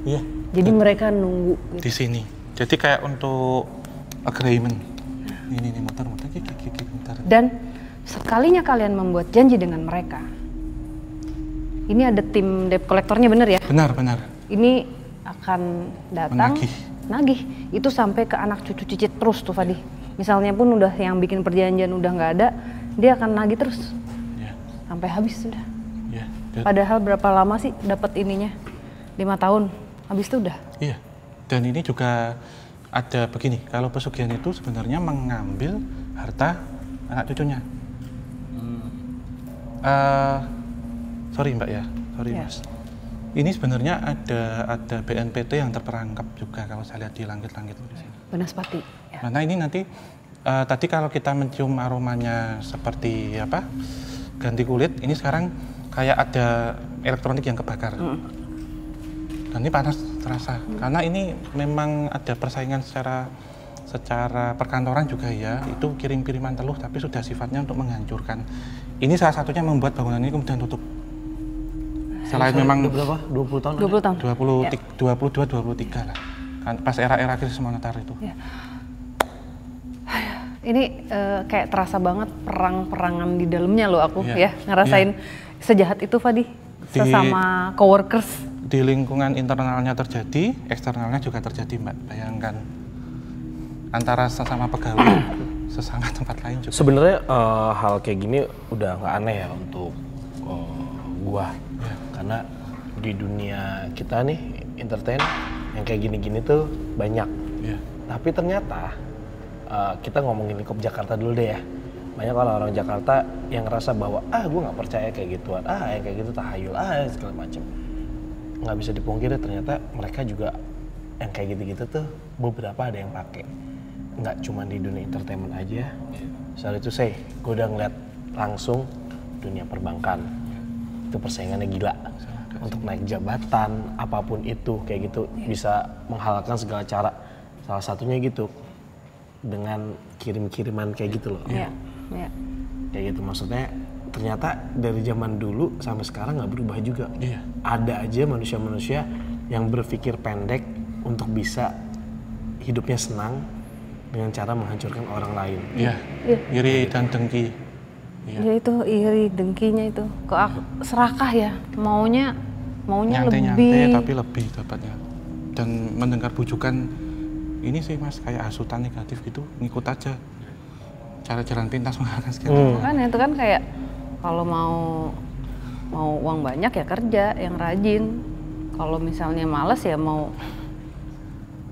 Iya. Jadi mereka nunggu gitu. Di sini. Jadi kayak untuk agreement. Ini motor bentar. Dan sekalinya kalian membuat janji dengan mereka, ini ada tim debt collectornya bener ya? Benar. Ini akan datang, Menagih. nagih. Itu sampai ke anak cucu cicit terus tuh Fadi. Misalnya pun udah yang bikin perjanjian udah nggak ada, dia akan nagih terus. Iya. Sampai habis sudah. Iya. Padahal berapa lama sih dapat ininya? 5 tahun. Habis itu udah. Iya. Dan ini juga ada begini, kalau pesugihan itu sebenarnya mengambil harta anak cucunya. Sorry Mbak ya, sorry Mas. Ini sebenarnya ada BNPT yang terperangkap juga kalau saya lihat di langit-langit di sini. Banaspati. Ya. Karena ini nanti tadi kalau kita mencium aromanya seperti apa ganti kulit, ini sekarang kayak ada elektronik yang kebakar. Dan ini panas terasa karena ini memang ada persaingan secara perkantoran juga ya, itu kirim-kiriman teluh tapi sudah sifatnya untuk menghancurkan. Ini salah satunya membuat bangunan ini kemudian tutup. Selain memang berapa? 20 tahun? 20 tahun. 22-23 lah. Kan pas era-era krisis moneter itu. Ya. Ini kayak terasa banget perang-perangan di dalamnya loh aku ya, ngerasain sejahat itu Fadi. Sesama coworkers. Di lingkungan internalnya terjadi, eksternalnya juga terjadi Mbak. Bayangkan antara sesama pegawai, sesama tempat lain juga. Sebenarnya hal kayak gini udah nggak aneh ya untuk gua, karena di dunia kita nih entertain yang kayak gini-gini tuh banyak. Tapi ternyata kita ngomongin lingkup Jakarta dulu deh ya. Banyak orang Jakarta yang ngerasa bahwa gua nggak percaya kayak gituan, yang kayak gitu tahayul, segala macam. Nggak bisa dipungkiri ternyata mereka juga yang kayak gitu-gitu tuh beberapa ada yang pakai. Nggak cuma di dunia entertainment aja. Soal itu gue udah ngeliat langsung dunia perbankan. Itu persaingannya gila. Untuk naik jabatan, apapun itu kayak gitu bisa menghalalkan segala cara. Salah satunya gitu dengan kirim-kiriman kayak gitu loh. Iya. Kayak gitu maksudnya. Ternyata dari zaman dulu sampai sekarang nggak berubah juga. Ada aja manusia-manusia yang berpikir pendek untuk bisa hidupnya senang dengan cara menghancurkan orang lain. Iri dan dengki. Ya itu iri dengkinya itu. Kok serakah ya, maunya nyantai-nyantai tapi lebih dapatnya. Dan mendengar bujukan ini sih Mas kayak hasutan negatif gitu, ngikut aja. Cara jalan pintas menghalalkan segala. Kan itu kan kayak kalau mau uang banyak ya kerja yang rajin. Kalau misalnya males ya mau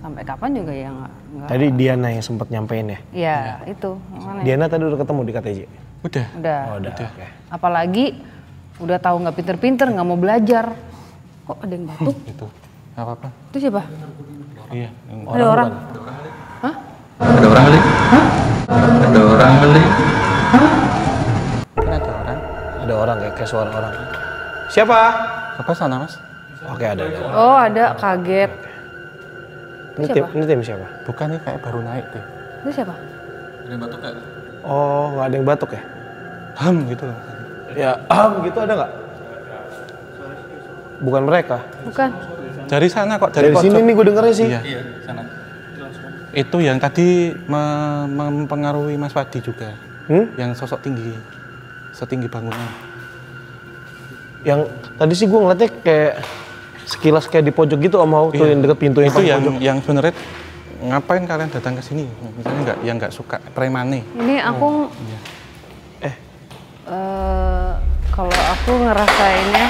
sampai kapan juga ya nggak. Tadi Diana yang sempat nyampein ya? Iya itu. Makanya. Diana tadi udah ketemu di KTJ? Udah. Okay. Apalagi udah tahu nggak pinter-pinter nggak mau belajar. Kok ada yang batuk? Itu nggak apa-apa. Itu siapa? Iya. Ada orang? Hah? Ada orang kali? Ada orang kali? Ada orang. Ada orang kayak suara orang. Siapa? Apa sana Mas? Oke ada. Oh ada, kaget. Ini tim siapa? Bukan nih kayak baru naik deh. Itu siapa? Ada yang batuk gak? Oh, nggak ada yang batuk ya? Gitu loh. Ya, gitu ada nggak? Bukan mereka. Bukan. Dari sana kok, Dari pojok. sini nih gue dengernya sih. Iya. Sana. Itu yang tadi mempengaruhi Mas Wadi juga. Yang sosok tinggi, setinggi bangunan. Yang tadi sih gue ngeliatnya kayak sekilas kayak di pojok gitu, Om Hao, tuh yang deket pintu Itu yang pojok. yang sebenarnya ngapain kalian datang ke sini? Misalnya nggak suka premane. Ini aku Iya. kalau aku ngerasainnya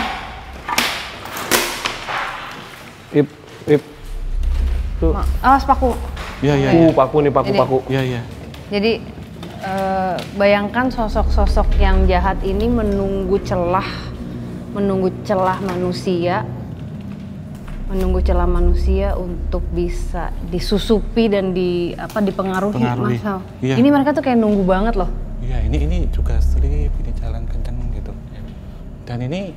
Ip. Tuh. awas paku. Iya. Paku nih, paku. Iya. Jadi bayangkan sosok-sosok yang jahat ini menunggu celah manusia untuk bisa disusupi dan dipengaruhi. Pengaruhi. Mas Hao. Iya. Ini mereka tuh kayak nunggu banget loh. Iya, ini juga strip, ini jalan kenceng gitu. Dan ini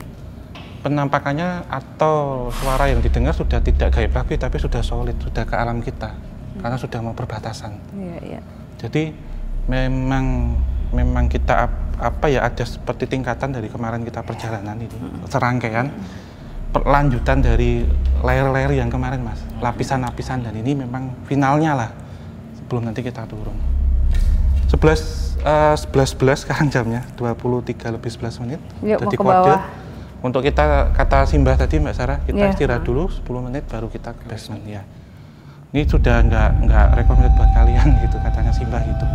penampakannya atau suara yang didengar sudah tidak gaib lagi, tapi sudah solid, sudah ke alam kita. Karena sudah mau perbatasan. Iya. Jadi memang kita ada seperti tingkatan dari kemarin kita perjalanan ini, serangkaian lanjutan dari layer-layer yang kemarin, Mas. Lapisan-lapisan, dan ini memang finalnya lah sebelum nanti kita turun. 11 sekarang jamnya, 23:11 menit. Yuk, Jadi mau ke kode bawah. untuk kita, kata Simbah tadi Mbak Sarah, kita Iya. istirahat dulu 10 menit baru kita ke basement ya. Ini sudah nggak recommended buat kalian gitu, katanya Simbah gitu.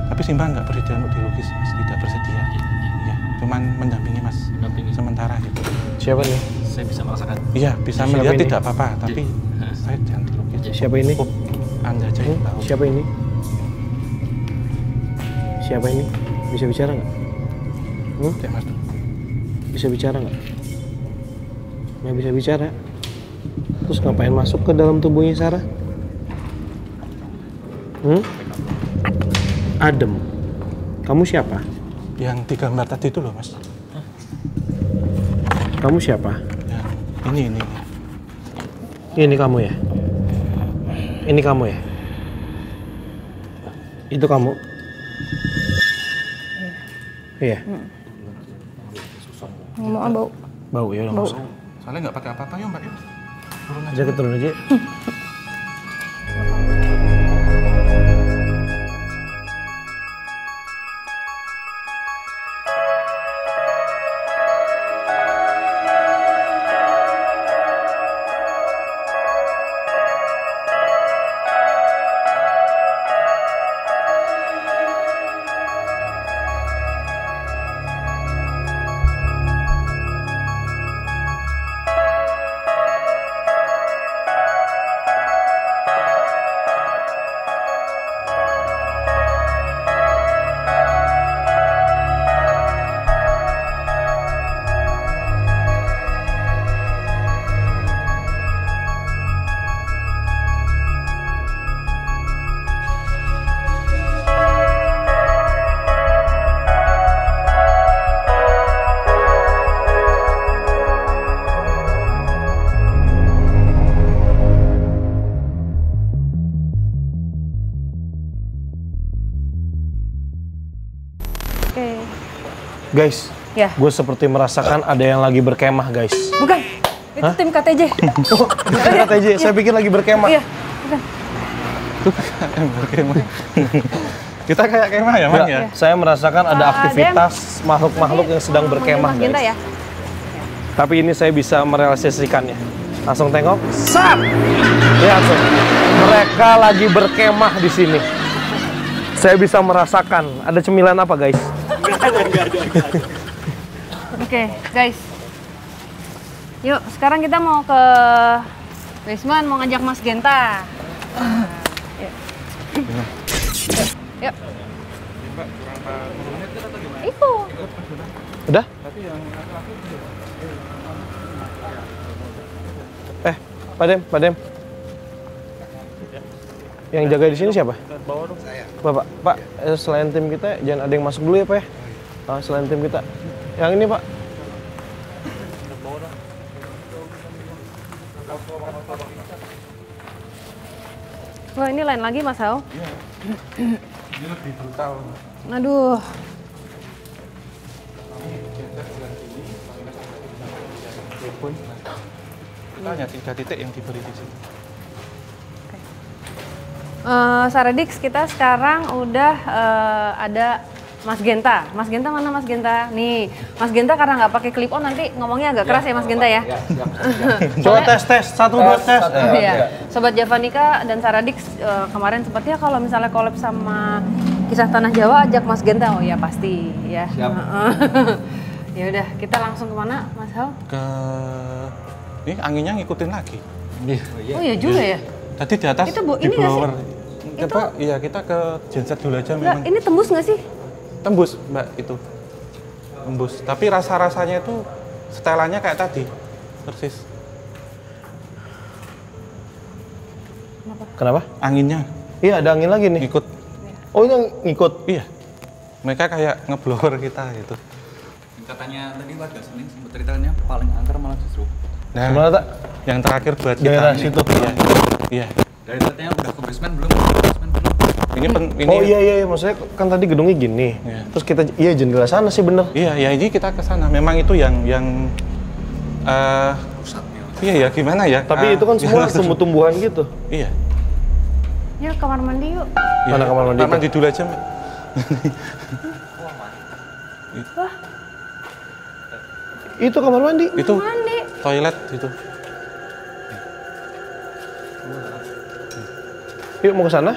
Tapi Simbah nggak bersedia untuk dilukis, Mas, tidak bersedia. Iya, cuman mendampingi Mas sementara gitu. Siapa nih? Saya bisa merasakan. Iya, bisa Siapa melihat ini? tidak apa-apa, tapi saya jangan dilukis. Siapa ini? Oh, Anda aja yang tahu. Siapa ini? Siapa ini? Bisa bicara nggak? Ya, Mas. Bisa bicara nggak? Nggak bisa bicara. Terus ngapain masuk ke dalam tubuhnya Sarah? Adem. Kamu siapa? Yang digambar tadi itu loh, Mas. Kamu siapa? Ya, ini. Ini kamu ya? Ini kamu ya? Itu kamu? Iya. Ngomong bau. Bau ya, Bau. Soalnya nggak pakai apa-apa ya, Mbak. Aja turun aja. Oke. Guys, Ya. gue seperti merasakan ada yang lagi berkemah, guys. Bukan. Itu tim KTJ. Lihat aja, saya pikir lagi berkemah. Iya, bukan. Kita kayak kemah ya, Mang ya? Saya merasakan ada aktivitas makhluk-makhluk yang sedang berkemah, Mas Genta guys. ya. Tapi ini saya bisa merealisasikannya. Langsung tengok, sat! Lihat tuh, mereka lagi berkemah di sini. Saya bisa merasakan. Ada cemilan apa, guys? Oke, guys. Yuk, sekarang kita mau ke basement, mau ngajak Mas Genta. Yuk. Yuk. Ikut. Udah? Pak Dem. Yang jaga di sini siapa? Saya. Bapak, Pak, selain tim kita jangan ada yang masuk dulu ya, Pak ya. Selain tim kita. Yang ini, Pak. Wah, ini lain lagi Mas Hao. Ini lebih brutal. Aduh. Kita hanya 3 titik yang diberi di sini. Saradix, kita sekarang udah ada Mas Genta. Mas Genta mana Mas Genta? Nih, Mas Genta karena nggak pakai clip on nanti ngomongnya agak keras ya Mas Genta ya. Coba tes 1 2 tes. Iya. Sobat Javanika dan Saradix kemarin sempatnya kalau misalnya collab sama Kisah Tanah Jawa ajak Mas Genta. Oh ya pasti ya. Siap. Ya udah, kita langsung kemana Mas Hao? Ini anginnya ngikutin lagi. Oh iya juga ya. Tadi di atas Itu, di ini nggak sih? blower. Iya kita ke genset dulu aja Nggak, memang. ini tembus nggak sih? Tembus Mbak itu. Tembus. Tapi rasa-rasanya itu setelannya kayak tadi. Persis. Kenapa? Anginnya Iya, ada angin lagi nih. ngikut. Oh, ini ngikut. Iya. Mereka kayak ngeblower kita gitu. Katanya tadi warga sini sempat ceritanya paling angker malah justru. Nah, Gimana, Tak? yang terakhir buat kita Daerah nih. situ. Iya. Iya. Dari katanya udah ke basement belum? Basement belum? Ini Oh iya, maksudnya kan tadi gedungnya gini. Iya. Terus kita jendela sana sih bener. Iya, ya ini kita ke sana. Memang itu yang Pusatnya. iya ya gimana ya? Tapi itu kan semua tumbuh-tumbuhan gitu. Iya. Yuk kamar mandi yuk. Iya. Mana kamar mandi Kamar itu? mandi dulu aja, Mbak. Wah, Itu kamar mandi. Itu mandi. toilet itu. Yuk mau ke sana.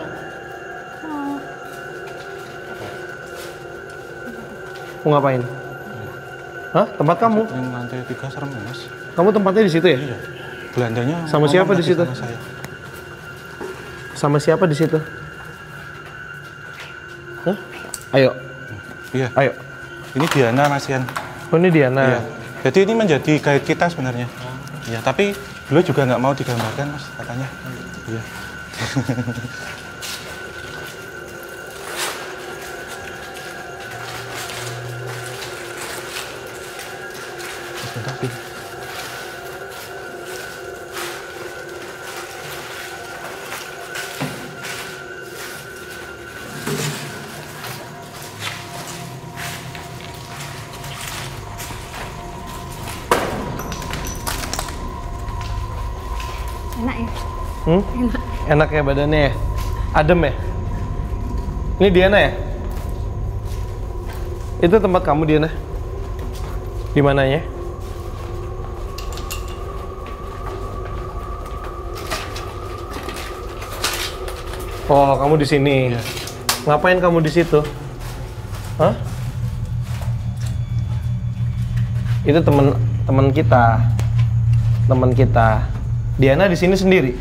Mau ngapain? Hah? Tempat kamu? Yang lantai 3 serem, Mas. Kamu tempatnya di situ ya? Iya. Belandanya Sama siapa ngomong di lagi situ? sama saya. Sama siapa di situ? Hah? Ayo, Iya. ayo. Ini Diana, Mas Yan. Oh ini Diana. Iya. Jadi ini menjadi guide kita sebenarnya. Iya, tapi beliau juga nggak mau digambarkan, Mas, katanya. Iya. Sebentar sih. Enak ya? Enak ya badannya ya? Adem ya? Ini Diana ya? Itu tempat kamu Diana? Di mananya? Oh, kamu di sini. Iya. Ngapain kamu di situ? Hah? Itu teman kita. Teman kita. Diana di sini sendiri.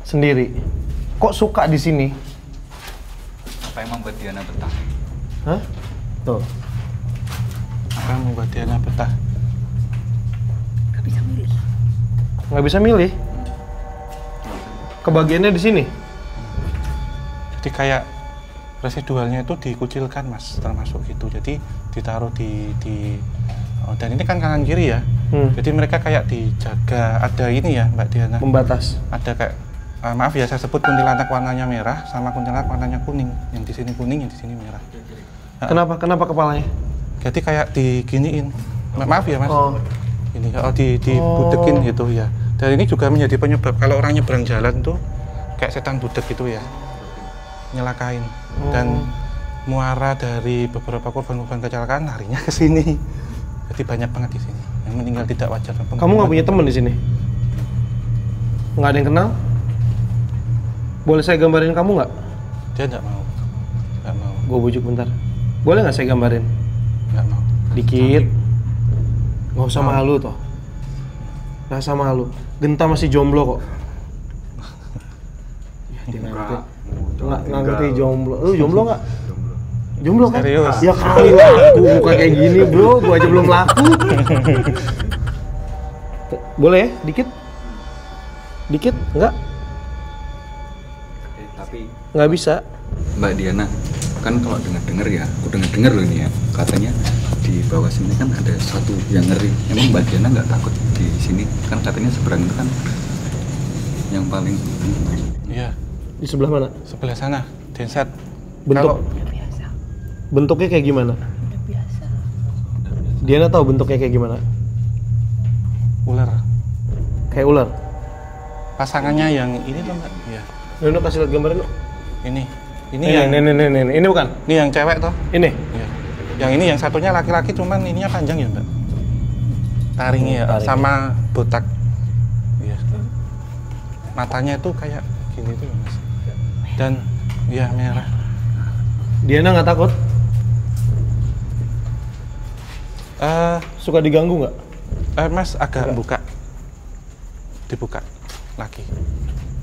Sendiri. Kok suka di sini? Apa yang membuat Diana betah? Hah? Tuh. Apa yang membuat Diana betah? Gak bisa milih. Nggak bisa milih. Kebagiannya di sini. Jadi kayak residualnya itu dikucilkan, Mas, termasuk gitu. Jadi ditaruh oh, dan ini kan kanan kiri ya. Jadi mereka kayak dijaga, ada ini ya Mbak Diana. Membatas. Ada kayak maaf ya saya sebut kuntilanak warnanya merah sama kuntilanak warnanya kuning. Yang di sini kuning, yang di sini merah. Kenapa? Kenapa kepalanya? Jadi kayak diginiin. Maaf ya Mas. Oh. Ini dibudekin gitu ya. Dan ini juga menjadi penyebab kalau orang nyebrang jalan tuh kayak setan budek gitu ya. Nyelakain. Dan muara dari beberapa korban-korban kecelakaan larinya ke sini. Jadi banyak banget di sini yang meninggal tidak wajar. Kamu nggak punya teman di sini? Nggak ada yang kenal? Boleh saya gambarin kamu nggak? Dia nggak mau. Nggak mau. Gue bujuk bentar. Boleh nggak saya gambarin? Nggak mau. Dikit. Nggak usah malu toh. Nggak usah malu. Genta masih jomblo kok. Dia nggak ngerti jomblo. Lu jomblo nggak? Jomblo kan? Serius? Ya kali laku muka kayak gini bro, gua aja belum laku. Boleh ya? Dikit? Dikit? Enggak? Tapi Nggak bisa. Mbak Diana, kan kalau dengar-dengar ya, aku dengar-dengar loh ini ya, katanya di bawah sini kan ada satu yang ngeri. Emang Mbak Diana nggak takut di sini? Kan katanya seberang itu kan yang paling Iya. Di sebelah mana? Sebelah sana. Genset. Bentuk Kalau bentuknya kayak gimana? Udah biasa. Diana tahu bentuknya kayak gimana? ular. Kayak ular. Pasangannya yang ini tuh Mbak. Iya. Nuno kasih lihat gambarnya lu. Ini. Ini Ini yang ini bukan? ini yang cewek toh. Ini. Iya. Yang ini yang satunya laki-laki cuman ininya panjang ya Mbak. Taringnya ya, taringnya. sama botak. Iya. Matanya tuh kayak gini tuh Mas. Dan ya merah. Diana nggak takut? Eh Suka diganggu nggak? Mas agak buka. Dibuka lagi.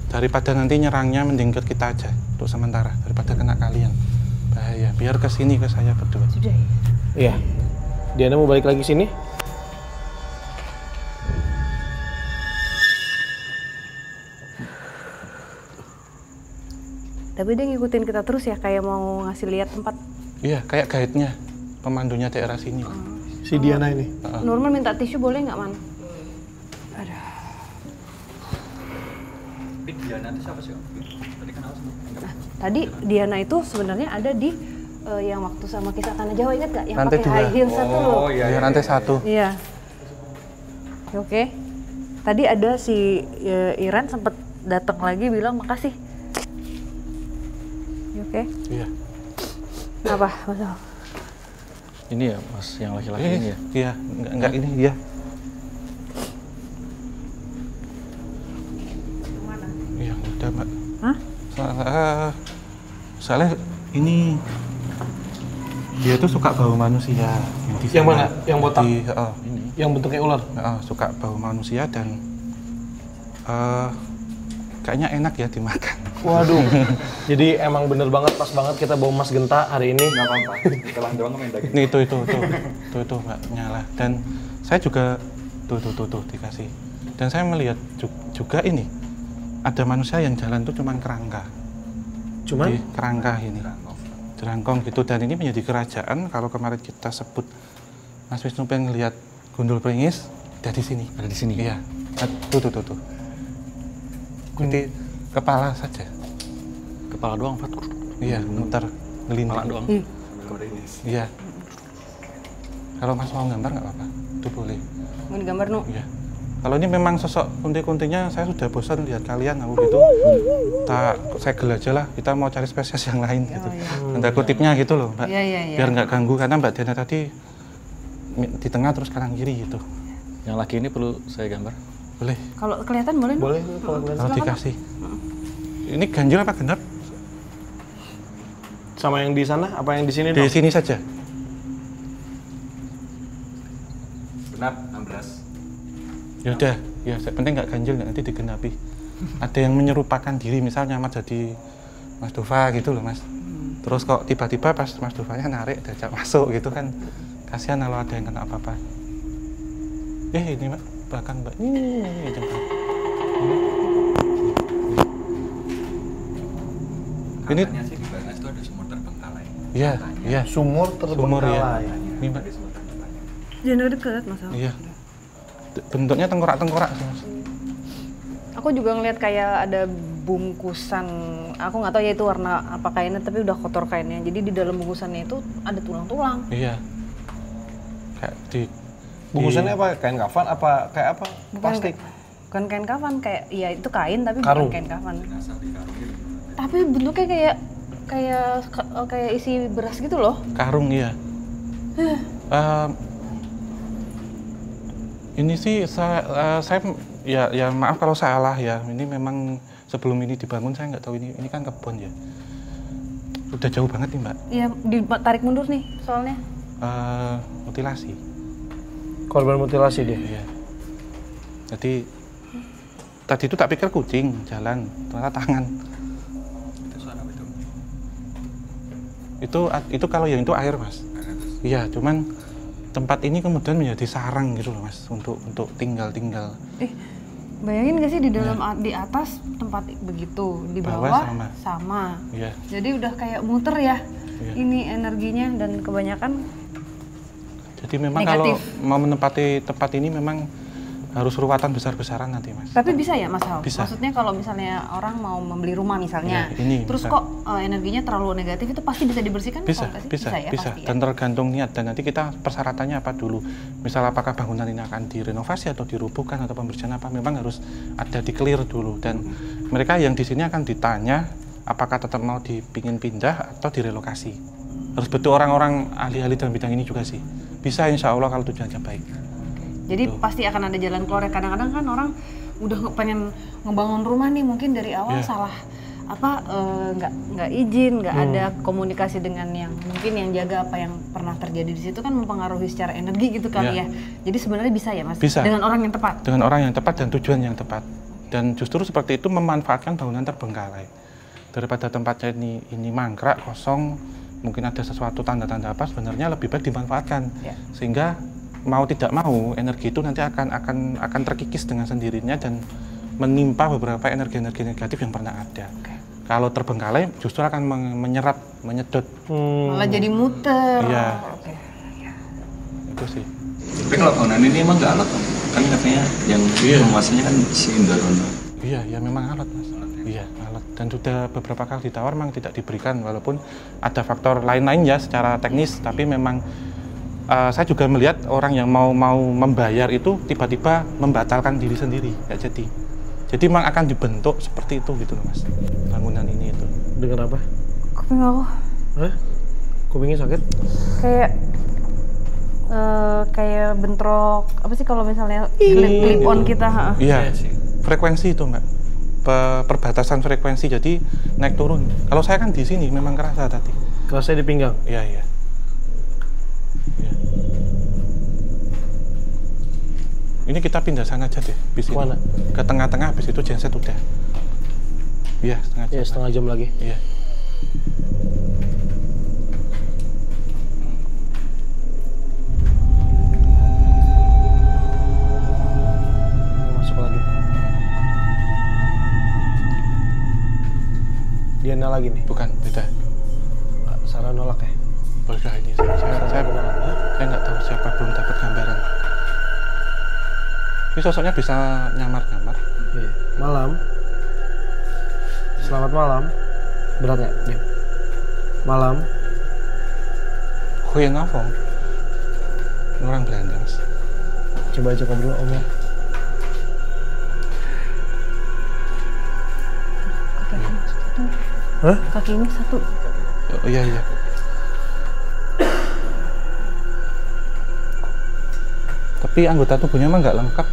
Daripada nanti nyerangnya mending ke kita aja untuk sementara daripada kena kalian. Bahaya. Biar ke sini ke saya berdua. Sudah ya? Iya. Diana mau balik lagi sini? Tapi dia ngikutin kita terus ya, kayak mau ngasih lihat tempat. Iya, kayak guide-nya, pemandunya daerah sini. Si Diana ini. Normal minta tisu boleh nggak, Man? Tapi Diana itu siapa sih? Tadi kenal sama enggak? Tadi Diana itu sebenarnya ada di yang waktu sama kisah Tanah Jawa, ingat nggak? Yang Lantai pakai 2. high heels satu loh. Oh iya. Iya, lantai 1. Iya. Oke. Tadi ada si Iran sempet datang lagi bilang makasih. Oke. Iya. Apa? Masal? Ini ya Mas, yang laki-laki ini ya? Iya, enggak ini dia. Iya, udah Mbak. Hah? Soalnya ini dia tuh suka bau manusia. Di Yang sana. mana? Yang botak? Ini. Yang bentuknya ular. Suka bau manusia dan kayaknya enak ya dimakan. Waduh. Jadi emang bener banget, pas banget kita bawa Mas Genta hari ini. Nggak apa-apa, telan doang main daging. Ini itu Mbak nyala. Dan saya juga tuh dikasih. Dan saya melihat juga ini ada manusia yang jalan tuh cuman kerangka. Cuman? Di kerangka ini. Jerangkong gitu. Dan ini menjadi kerajaan. Kalau kemarin kita sebut Mas Wisnu pengen lihat Gundul Pringis, ada di sini. Ada di sini. Iya. Tuh. Jadi kepala saja. Kepala doang, Fat. Iya, muter Kepala ngelinding. doang. Iya. Kalau Mas mau gambar nggak apa-apa, itu boleh. Mau digambar nu? Iya. Kalau ini memang sosok kunti-kuntinya, saya sudah bosan lihat kalian, aku gitu. Saya gel aja lah, kita mau cari spesies yang lain gitu. Tanda kutipnya gitu loh, Mbak. Iya. Biar nggak ganggu, karena Mbak Diana tadi di tengah terus kanan kiri gitu. Yang laki ini perlu saya gambar? Boleh, Kalau kelihatan boleh? Nu? Boleh kalau kalian. kalau dikasih. Ini ganjil apa genap? Sama yang di sana, apa yang di sini? Di dong? sini saja. Genap, 16. Ya udah, ya penting nggak ganjil, nggak nanti digenapi. Ada yang menyerupakan diri, misalnya Mas jadi Mas Dova gitu loh Mas. Terus kok tiba-tiba pas Mas Dovanya narik, diajak masuk gitu kan, kasihan kalau ada yang kena apa-apa. Ini Mbak, bahkan Mbak, ini jempol. Ini Katanya sih di Banas itu ada sumur terbengkalai. iya, Sumur sumur terbengkalai. ya. Ini Mbak, Jangan deket, Mas. iya. Bentuknya tengkorak-tengkorak sih Mas. Aku juga ngeliat kayak ada bungkusan, aku nggak tahu ya itu warna apa kainnya, tapi udah kotor kainnya. Jadi di dalam bungkusannya itu ada tulang-tulang. Iya. Kayak Bungkusannya apa? Kain kafan apa kayak apa? Plastik. Bukan kain kafan, kayak ya itu kain tapi Karung. bukan kain kafan. Tapi bentuknya kayak isi beras gitu loh. karung ya. Ini sih saya ya maaf kalau salah ya. Ini memang sebelum ini dibangun saya nggak tahu ini kan kebun ya. Udah jauh banget nih Mbak. Iya, ditarik mundur nih soalnya. Mutilasi. Korban mutilasi dia. Iya. Jadi tadi itu tak pikir kucing jalan, ternyata tangan. Itu suara itu. Itu kalau yang itu air Mas. Iya, cuman tempat ini kemudian menjadi sarang gitu loh Mas untuk tinggal. Bayangin gak sih di dalam di atas tempat begitu, di Bawah bawah sama. Iya. Jadi udah kayak muter ya. Iya. Ini energinya dan kebanyakan Jadi memang negatif. kalau mau menempati tempat ini memang harus ruwatan besar-besaran nanti Mas. Tapi bisa ya Mas Hao? Bisa. Maksudnya kalau misalnya orang mau membeli rumah misalnya, Ya, ini terus bisa. kok energinya terlalu negatif itu pasti bisa dibersihkan? Bisa, kalau nggak sih? bisa, ya, bisa. pasti Dan ya? tergantung niat. Dan nanti kita persyaratannya apa dulu. Misal apakah bangunan ini akan direnovasi atau dirubuhkan atau pembersihan apa, memang harus ada di clear dulu. Dan mereka yang di sini akan ditanya apakah tetap mau dipingin pindah atau direlokasi. Harus betul orang-orang ahli-ahli dalam bidang ini juga sih. Bisa insya Allah kalau tujuannya baik. Jadi pasti akan ada jalan keluar. Kadang-kadang kan orang udah pengen ngebangun rumah nih, mungkin dari awal salah nggak izin, nggak ada komunikasi dengan yang mungkin yang jaga apa yang pernah terjadi di situ, kan mempengaruhi secara energi gitu kali ya. Jadi sebenarnya bisa ya Mas? Bisa. Dengan orang yang tepat? Dengan orang yang tepat dan tujuan yang tepat. Dan justru seperti itu memanfaatkan bangunan terbengkalai. Daripada tempatnya ini mangkrak, kosong, mungkin ada sesuatu tanda-tanda apa, sebenarnya lebih baik dimanfaatkan. Sehingga mau tidak mau energi itu nanti akan terkikis dengan sendirinya dan menimpa beberapa energi-energi negatif yang pernah ada. Kalau terbengkalai justru akan menyerap, menyedot. Malah jadi muter. Iya. Itu sih. Tapi kalau bangunan ini emang nggak alat kan katanya yang menguasainya kan si Indarono. Iya, ya memang alat Mas. Iya, alat. Dan sudah beberapa kali ditawar memang tidak diberikan, walaupun ada faktor lain-lain ya secara teknis, tapi memang saya juga melihat orang yang mau membayar itu tiba-tiba membatalkan diri sendiri, nggak jadi. Jadi memang akan dibentuk seperti itu gitu loh Mas, bangunan ini itu. Dengar apa? Kuping aku Hah? Kupingnya sakit? kayak bentrok apa sih kalau misalnya clip on gitu. kita? Iya, frekuensi itu Mbak. Perbatasan frekuensi, jadi naik turun. Kalau saya kan di sini memang kerasa tadi. Kerasa di pinggang? Iya. Ini kita pindah sana aja deh, bis ini. Mana? Ke tengah-tengah, habis itu genset udah. Iya, setengah jam. Iya, setengah jam lagi. Iya. Masuk lagi. Diana lagi nih? Bukan, beda. Sarah nolak ya? Bolehkah ini? Saya nggak tahu siapa, belum dapat gambaran. Ini sosoknya bisa nyamar-nyamar. Iya. Malam. Selamat malam. Berat nggak? Diam. Malam. Goedenavond. Ini orang Belanda, Mas. Coba aja ngobrol Om ya. Kaki aku masuk satu. Hah? Kaki ini satu. Oh, iya. Tapi anggota tubuhnya emang nggak lengkap.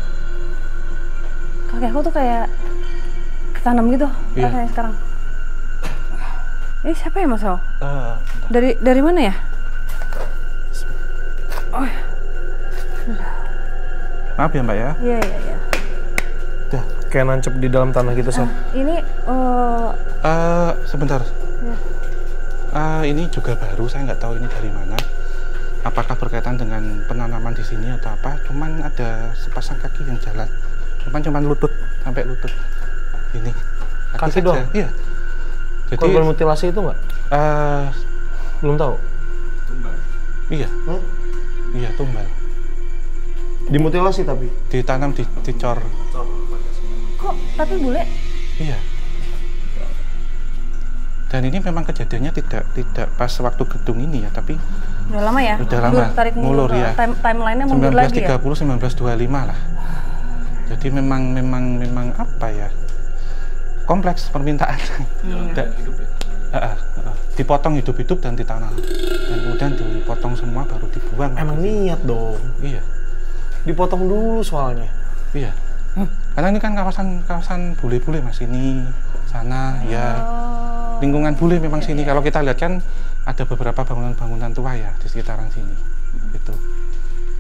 Kaki aku tuh kayak ketanam gitu Iya. rasanya sekarang. Ini siapa ya Mas Hao? Bentar. Dari mana ya? Oh, Maaf ya Mbak ya. iya. Udah. Kayak nancep di dalam tanah gitu, Sal. Ini Sebentar. ya. Ini juga baru, saya nggak tahu ini dari mana. Apakah berkaitan dengan penanaman di sini atau apa? Cuman ada sepasang kaki yang jalan. Cuman lutut, sampai lutut. Ini. Kaki saja. doang? Iya. Jadi Korban mutilasi itu nggak? Belum tahu. Iya. Iya, tumbal. Dimutilasi tapi? Ditanam, dicor. Kok tapi bule? Iya. Dan ini memang kejadiannya tidak pas waktu gedung ini ya, tapi Udah lama ya? udah lama. Tarik mundur ya. Timeline-nya mundur lagi ya? 1930, 1925 lah. Jadi memang apa ya? Kompleks permintaan. Dipotong hidup-hidup dan ditanam. Dan kemudian dipotong semua baru dibuang. Emang niat dong. Iya. Dipotong dulu soalnya. Iya. Karena ini kan kawasan bule-bule Mas, ini sana ya. Lingkungan bule memang sini. Kalau kita lihat kan ada beberapa bangunan-bangunan tua ya di sekitaran sini. Gitu.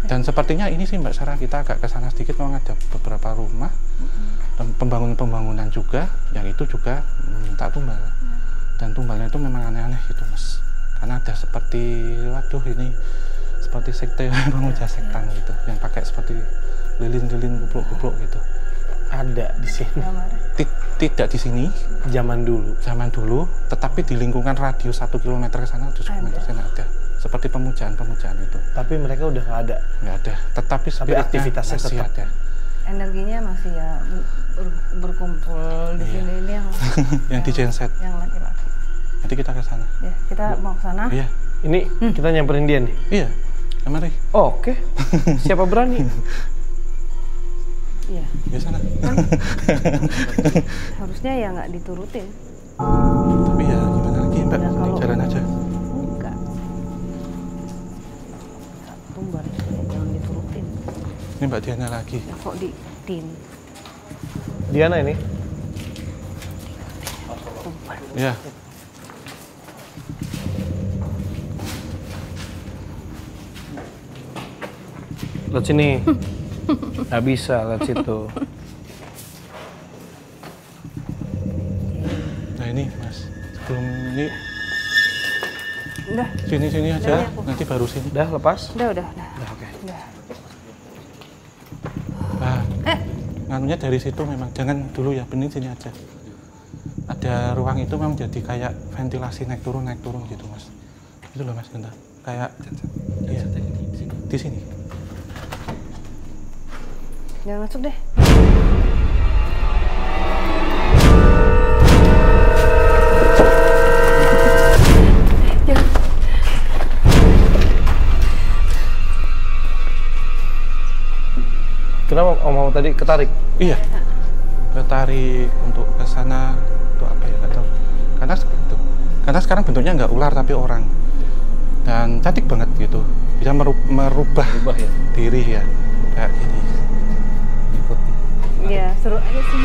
Dan sepertinya ini sih Mbak Sarah, kita agak ke sana sedikit, memang ada beberapa rumah dan pembangunan juga yang itu juga minta tumbal. Dan tumbalnya itu memang aneh-aneh gitu Mas. Karena ada seperti, waduh ini seperti sekte pemuja sektan gitu, yang pakai seperti lilin-lilin kupluk-kupluk gitu. Ada di sini. Tidak di sini. Zaman dulu. Tetapi di lingkungan radius 1 km ke sana, 1 km ke sana ada. Seperti pemujaan itu. Tapi mereka udah nggak ada. Nggak ada. Tetapi spiritnya aktivitasnya masih tetap ada. energinya masih ya berkumpul di sini ini yang di genset. Yang laki-laki. Nanti kita ke sana. Ya, kita mau ke sana. Iya. Ini kita nyamperin dia nih. Iya. Ya, mari. Oh, oke. Siapa berani? Iya. Ya sana. Harusnya ya nggak diturutin. Tapi ya gimana lagi Mbak? Ya, kalau- Jalan aja. Enggak. Tumbar, jangan diturutin. Ini Mbak Diana lagi. Ya kok di tin. Diana ini. Tumbar. Ya. Lihat sini. Nggak bisa lihat situ. Nah ini Mas. Sebelum ini Udah, sini aja. Udah, aku. Nanti baru sini. Udah lepas? udah. Udah, oke. Udah. Nah, nganunya dari situ memang jangan dulu ya, bening sini aja. Ada ruang itu memang jadi kayak ventilasi naik turun gitu Mas. Itu loh Mas, bentar. Kayak iya, di sini. Jangan masuk deh. Jangan. Kenapa Om tadi ketarik? Iya. Ketarik untuk ke sana untuk apa ya, nggak tahu. Karena seperti itu. Karena sekarang bentuknya nggak ular tapi orang. Dan cantik banget gitu. Bisa merubah ya? diri ya. Kayak gini. Ikut. Iya, seru aja sih.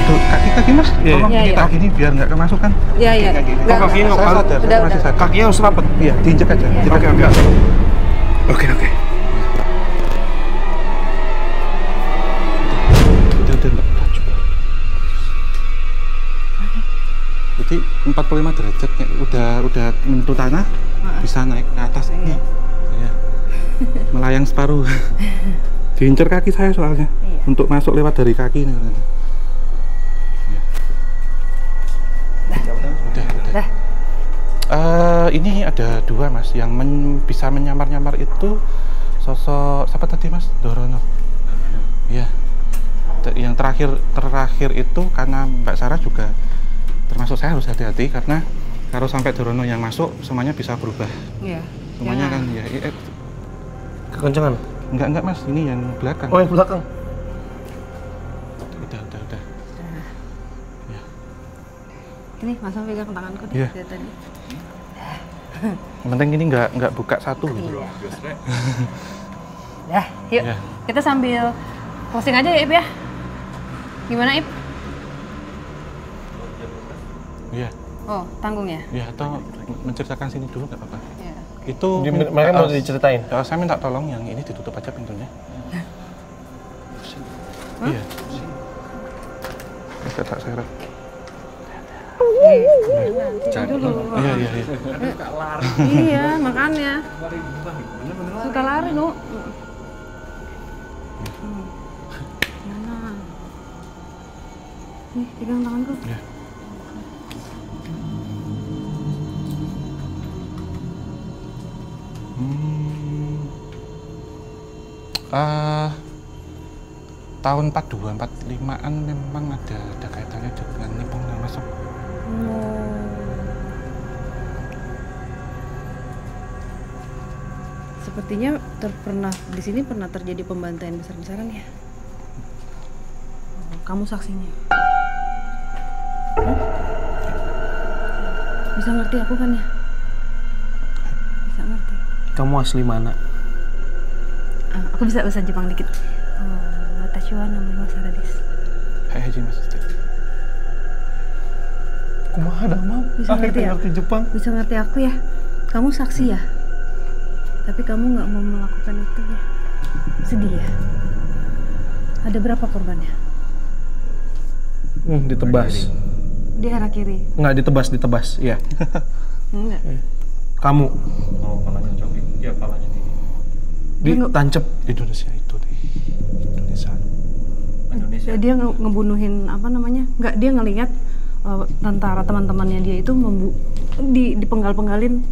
Tuh, kaki Mas. Tolong Iya, iya. kaki ini biar nggak kemasukan. Iya, iya. Kok kakinya nggak Saya sadar? Udah, Saya masih udah. sadar. Kakinya harus rapet. Iya, diinjek aja. Iya. Oke. Oke. Udah Mbak. Jadi 45 derajatnya udah menyentuh tanah, bisa naik ke atas ini. Iya. Melayang separuh. Diincer kaki saya soalnya. Iya. Untuk masuk lewat dari kaki ini. Iya. Udah. Dah. Ini ada dua Mas, yang bisa menyamar-nyamar itu sosok siapa tadi Mas? Dorono. Iya. Yang terakhir itu karena Mbak Sarah juga termasuk saya harus hati-hati karena kalau sampai Dorono yang masuk semuanya bisa berubah. Iya. Semuanya Jangan. kan ya. Kekencangan. Enggak Mas, ini yang belakang. Oh, yang belakang. Udah. Ya. Ini Mas Am pegang tanganku deh Iya. dari tadi. Yang penting ini nggak buka satu gitu. Iya. Dah, yuk. Iya. Kita sambil closing aja ya, Ip ya. Gimana, Ip? Iya. Oh, tanggung ya? Ya atau menceritakan sini dulu nggak apa-apa. Iya. Itu Mereka mau diceritain. saya minta tolong yang ini ditutup aja pintunya. Iya. Tak seret. Jangan. Iya. Iya, makanya. Suka lari, Nu. Mana? Nih, pegang tanganku. Iya. Tahun 42, 45-an memang ada kaitannya dengan Nipong dan Masuk. Sepertinya pernah di sini pernah terjadi pembantaian besar-besaran ya. Oh, kamu saksinya. Bisa ngerti aku kan ya? Bisa ngerti. Kamu asli mana? Aku bisa bahasa Jepang dikit. Watashi wa namae Sarah desu. Hai Haji Mas. Kumaha dah mau? Bisa ngerti ya? Ngerti Jepang. Bisa ngerti aku ya? Kamu saksi ya? Tapi kamu nggak mau melakukan itu ya? Sedih ya? Ada berapa korbannya? Ditebas. Di arah kiri? Nggak ditebas, iya. Enggak. Kamu Oh, palanya coki. Iya, palanya di ditancep. Indonesia itu deh. Indonesia. Indonesia. Dia ngebunuhin apa namanya? Enggak, dia ngelihat tentara teman-temannya dia itu dipenggal-penggalin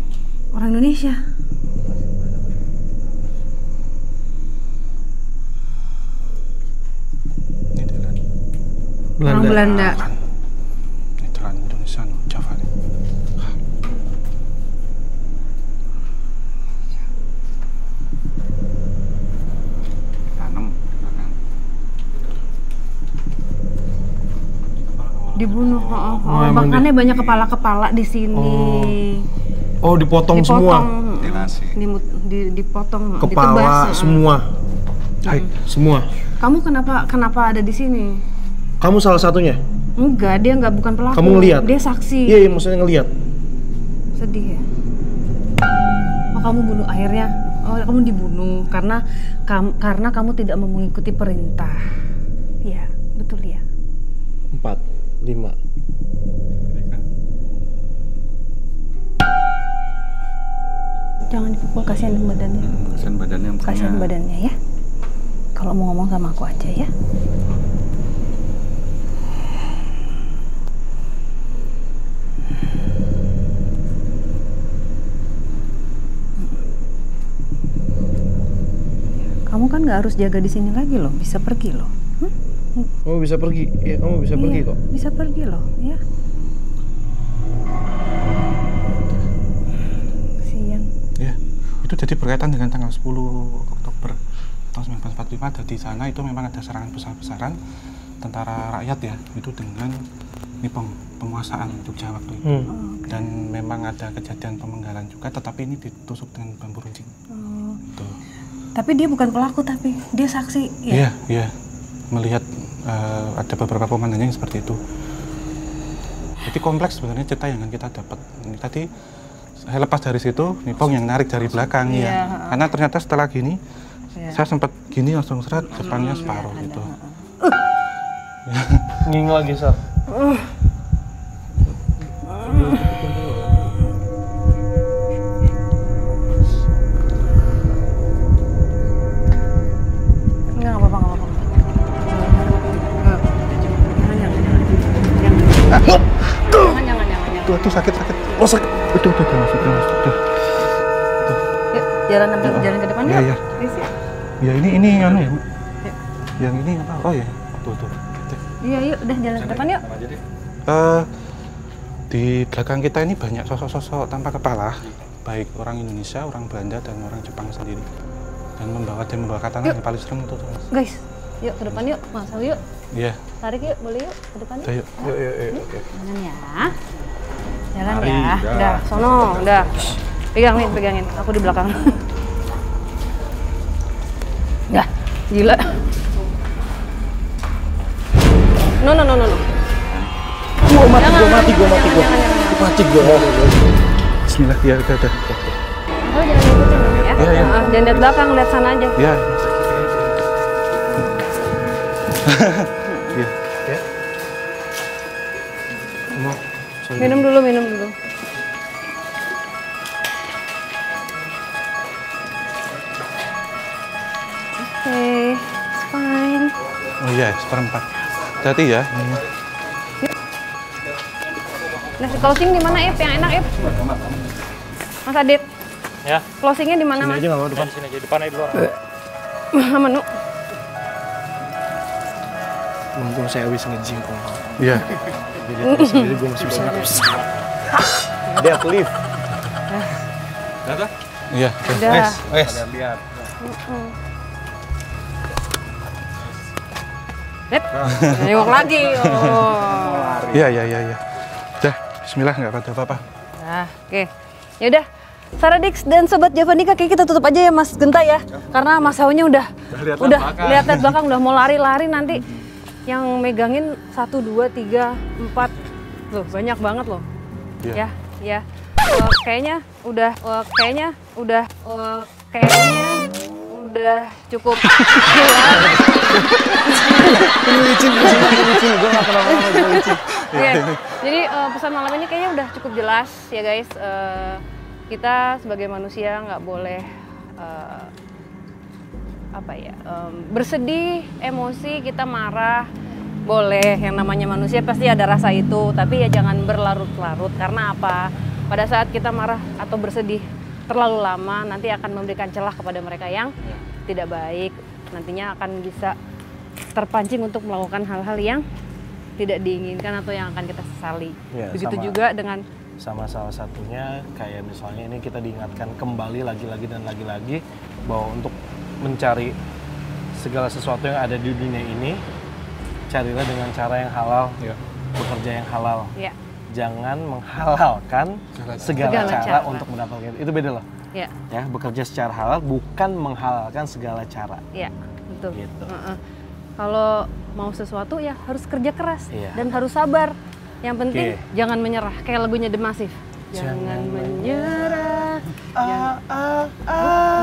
orang Indonesia. Belanda. Nederland Indonesia Java nih. Tanam di belakang. Dibunuh. emang Bahkannya banyak kepala-kepala di sini. Oh, dipotong semua. Mutilasi. Dipotong, Kepala ditebas. semua. Hai, semua. Kamu kenapa ada di sini? Kamu salah satunya? Enggak, dia bukan pelaku. Kamu ngelihat? Dia saksi. Iya, maksudnya ngelihat. Sedih ya. Oh, kamu bunuh akhirnya. Oh, kamu dibunuh karena kamu tidak mau mengikuti perintah. Iya, betul ya. 4, 5. Jangan dipukul, kasihan badannya. Kasihan badannya. Kasihan badannya ya. Kalau mau ngomong sama aku aja ya. Kamu kan nggak harus jaga di sini lagi loh, bisa pergi loh. Kamu bisa pergi. Iya, kamu bisa pergi Iya, kok. bisa pergi loh, ya. Kasihan. Ya, itu jadi berkaitan dengan tanggal 10 Oktober tahun 1945. Di sana itu memang ada serangan besar-besaran tentara rakyat ya, itu dengan Nippon, penguasaan Jogja waktu itu. Dan memang ada kejadian pemenggalan juga, tetapi ini ditusuk dengan bambu runcing. Gitu. Tapi dia bukan pelaku, tapi dia saksi. Ya? Iya, iya. Melihat ada beberapa pemandangan yang seperti itu. Jadi kompleks sebenarnya cerita yang kita dapat. Tadi saya lepas dari situ, Nippon yang narik dari belakang ya. Karena ternyata setelah gini, saya sempat gini langsung seret, depannya separuh gitu. Nging lagi, Sar. Enggak apa-apa. Jangan. Tuh sakit. Oh sakit. Itu masuk. Yuk, jalan ke depan yuk. Iya. Please, ya. Ya ini anu ya. Yang ini apa? Oh ya. Tuh. Iya, yuk, udah jalan ke depan yuk. Di belakang kita ini banyak sosok-sosok tanpa kepala, baik orang Indonesia, orang Belanda, dan orang Jepang sendiri. Dan membawa katana yang paling serem itu. Guys, yuk ke depan yuk. Masuk yuk. Iya. Tarik yuk, boleh yuk ke depan yuk. Yuk. Jalan ya. Jalan ya. Udah, sono, udah. Pegangin. Aku di belakang. Ya, gila. No. Gua mati. Bismillah, ya udah. Oh, jangan ikutin ya. Iya. Jangan lihat belakang, lihat sana aja. Ya. Minum dulu. Okay, it's fine. Oh iya, seperempat. Hati ya. Nah, closing di mana, Ip? Yang enak, Ip? Mas Adit. Ya. Closingnya di mana, Mas? Aja nggak mau depan. Sini aja, depan aja dulu. Menu. Untung saya habis nge-gym kok. Iya. Jadi sendiri gue masih bisa nge-gym. Dia lift. Iya. Udah. Wes. Lihat. Nengok lagi. Oh. Iya. Dah, bismillah, nggak ada apa-apa. Nah, oke. Ya udah. Saradix dan Sobat Javanika, kayak kita tutup aja ya Mas Genta ya. Karena Mas Haunya udah lihat belakang, udah mau lari-lari nanti. Yang megangin 1, 2, 3, 4. Loh, banyak banget loh. Iya. Ya. Kayaknya udah cukup. Licin, gue nggak kenapa-napa, gue licin. Oke, jadi pesan malam ini kayaknya udah cukup jelas ya guys. Kita sebagai manusia nggak boleh bersedih, emosi, kita marah. Boleh, yang namanya manusia pasti ada rasa itu, tapi ya jangan berlarut-larut. Karena apa? Pada saat kita marah atau bersedih terlalu lama, nanti akan memberikan celah kepada mereka yang tidak baik. Nantinya akan bisa terpancing untuk melakukan hal-hal yang tidak diinginkan atau yang akan kita sesali. Ya, Begitu sama. juga dengan Sama salah satunya kayak misalnya ini kita diingatkan kembali lagi-lagi dan lagi-lagi bahwa untuk mencari segala sesuatu yang ada di dunia ini, carilah dengan cara yang halal, bekerja yang halal. ya, Jangan menghalalkan segala Segala cara cara. untuk mendapatkan itu. Beda loh. ya, Ya, bekerja secara halal bukan menghalalkan segala cara. ya, betul. Gitu. Kalau mau sesuatu ya harus kerja keras Iya. dan harus sabar. Yang penting Oke. jangan menyerah. Kayak lagunya The Massive. Jangan menyerah.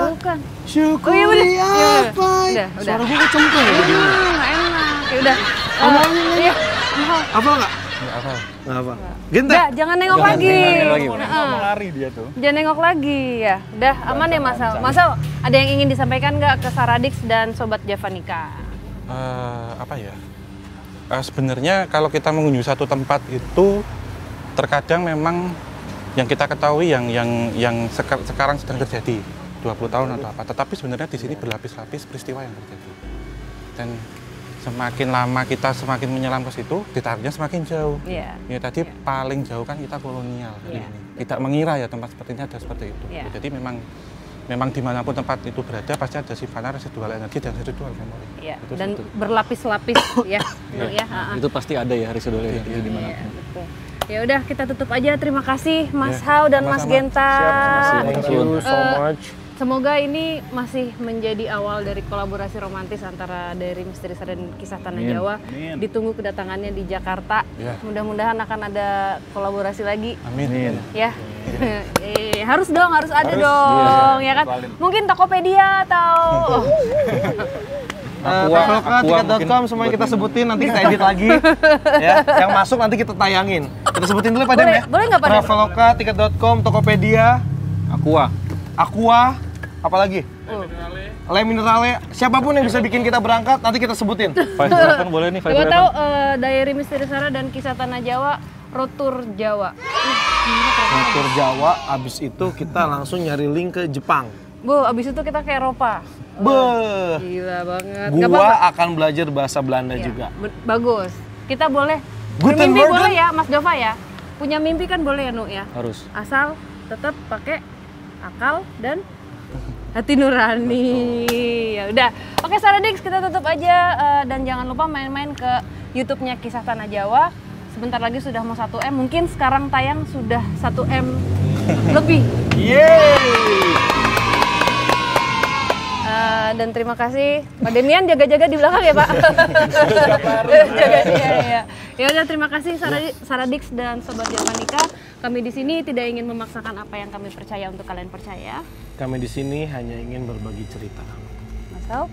Bukan. Syukuri Oh iya udah. apa? Udah. Suara gue kecemplung ya. Nggak enak. Ya udah. Iya. Mahal. Apa enggak? Enggak apa. Genta. Udah, jangan nengok lagi. Mau lari dia tuh. Jangan nengok lagi ya. Udah aman ya Masal. Masal ada yang ingin disampaikan nggak ke Saradix dan Sobat Javanika? Apa ya? Sebenarnya kalau kita mengunjungi satu tempat itu terkadang memang yang kita ketahui yang sekarang sedang terjadi 20 tahun atau apa. Tetapi sebenarnya di sini berlapis-lapis peristiwa yang terjadi. Dan semakin lama kita semakin menyelam ke situ, ditariknya semakin jauh. Iya. Ya tadi paling jauh kan kita kolonial hari ini. Tidak mengira ya tempat seperti ini ada seperti itu. Iya. Jadi memang dimanapun tempat itu berada pasti ada sifatnya residual energi dan residual memori. Iya. Itu Dan seperti itu. berlapis-lapis ya. Ya. Itu pasti ada ya residual energi di mana. Iya, betul. Ya udah kita tutup aja. Terima kasih Mas Hao dan Mas sama-sama. Genta. Thank you so much. Semoga ini masih menjadi awal dari kolaborasi romantis antara dari Misteri Sara dan Kisah Tanah Jawa. Ditunggu kedatangannya di Jakarta. Ya. Mudah-mudahan akan ada kolaborasi lagi. Amin. Ya, harus dong, harus ada dong, ya kan? Mungkin Tokopedia atau Tiket.com semuanya kita sebutin, nanti kita edit lagi. Ya, yang masuk nanti kita tayangin. Kita sebutin dulu ya, Padem ya. boleh nggak, Padem? Traveloka, Tiket.com, Tokopedia, Aqua, apalagi? Le Minerale, siapapun yang bisa bikin kita berangkat, nanti kita sebutin. Vibe boleh nih, Coba tahu Diary Misteri Sara dan Kisah Tanah Jawa, Road Tour Jawa. Tur Jawa, abis itu kita langsung nyari link ke Jepang. Bu, abis itu kita ke Eropa. Beuh, Gila banget. Nggak apa-apa. gua akan belajar bahasa Belanda Iya, juga. Bagus. Kita boleh Guten bermimpi Morgen. boleh ya, Mas Dova ya. Punya mimpi kan boleh ya, Nu ya. Harus. Asal tetap pakai akal dan hati nurani. Ya udah. Oke, Saradix, kita tutup aja dan jangan lupa main-main ke YouTube-nya Kisah Tanah Jawa. Sebentar lagi sudah mau 1M. Mungkin sekarang tayang sudah 1M lebih. Yeay! Dan terima kasih Pak Demian, jaga-jaga di belakang ya Pak. Jaga ya. Ya udah, terima kasih Saradix dan Sobat Javanika. Kami di sini tidak ingin memaksakan apa yang kami percaya untuk kalian percaya. Kami di sini hanya ingin berbagi cerita. Mas Hao?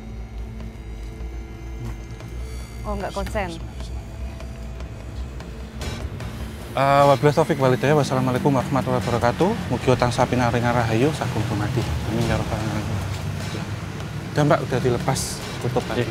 Oh, nggak konsen. Wabillahi taufik walhidayah. Wassalamualaikum warahmatullahi wabarakatuh. Mugi tansah pinaringan rahayu sagung dumadi. Amin ya rabbal alamin. Udah Mbak, udah dilepas, tutup tadi.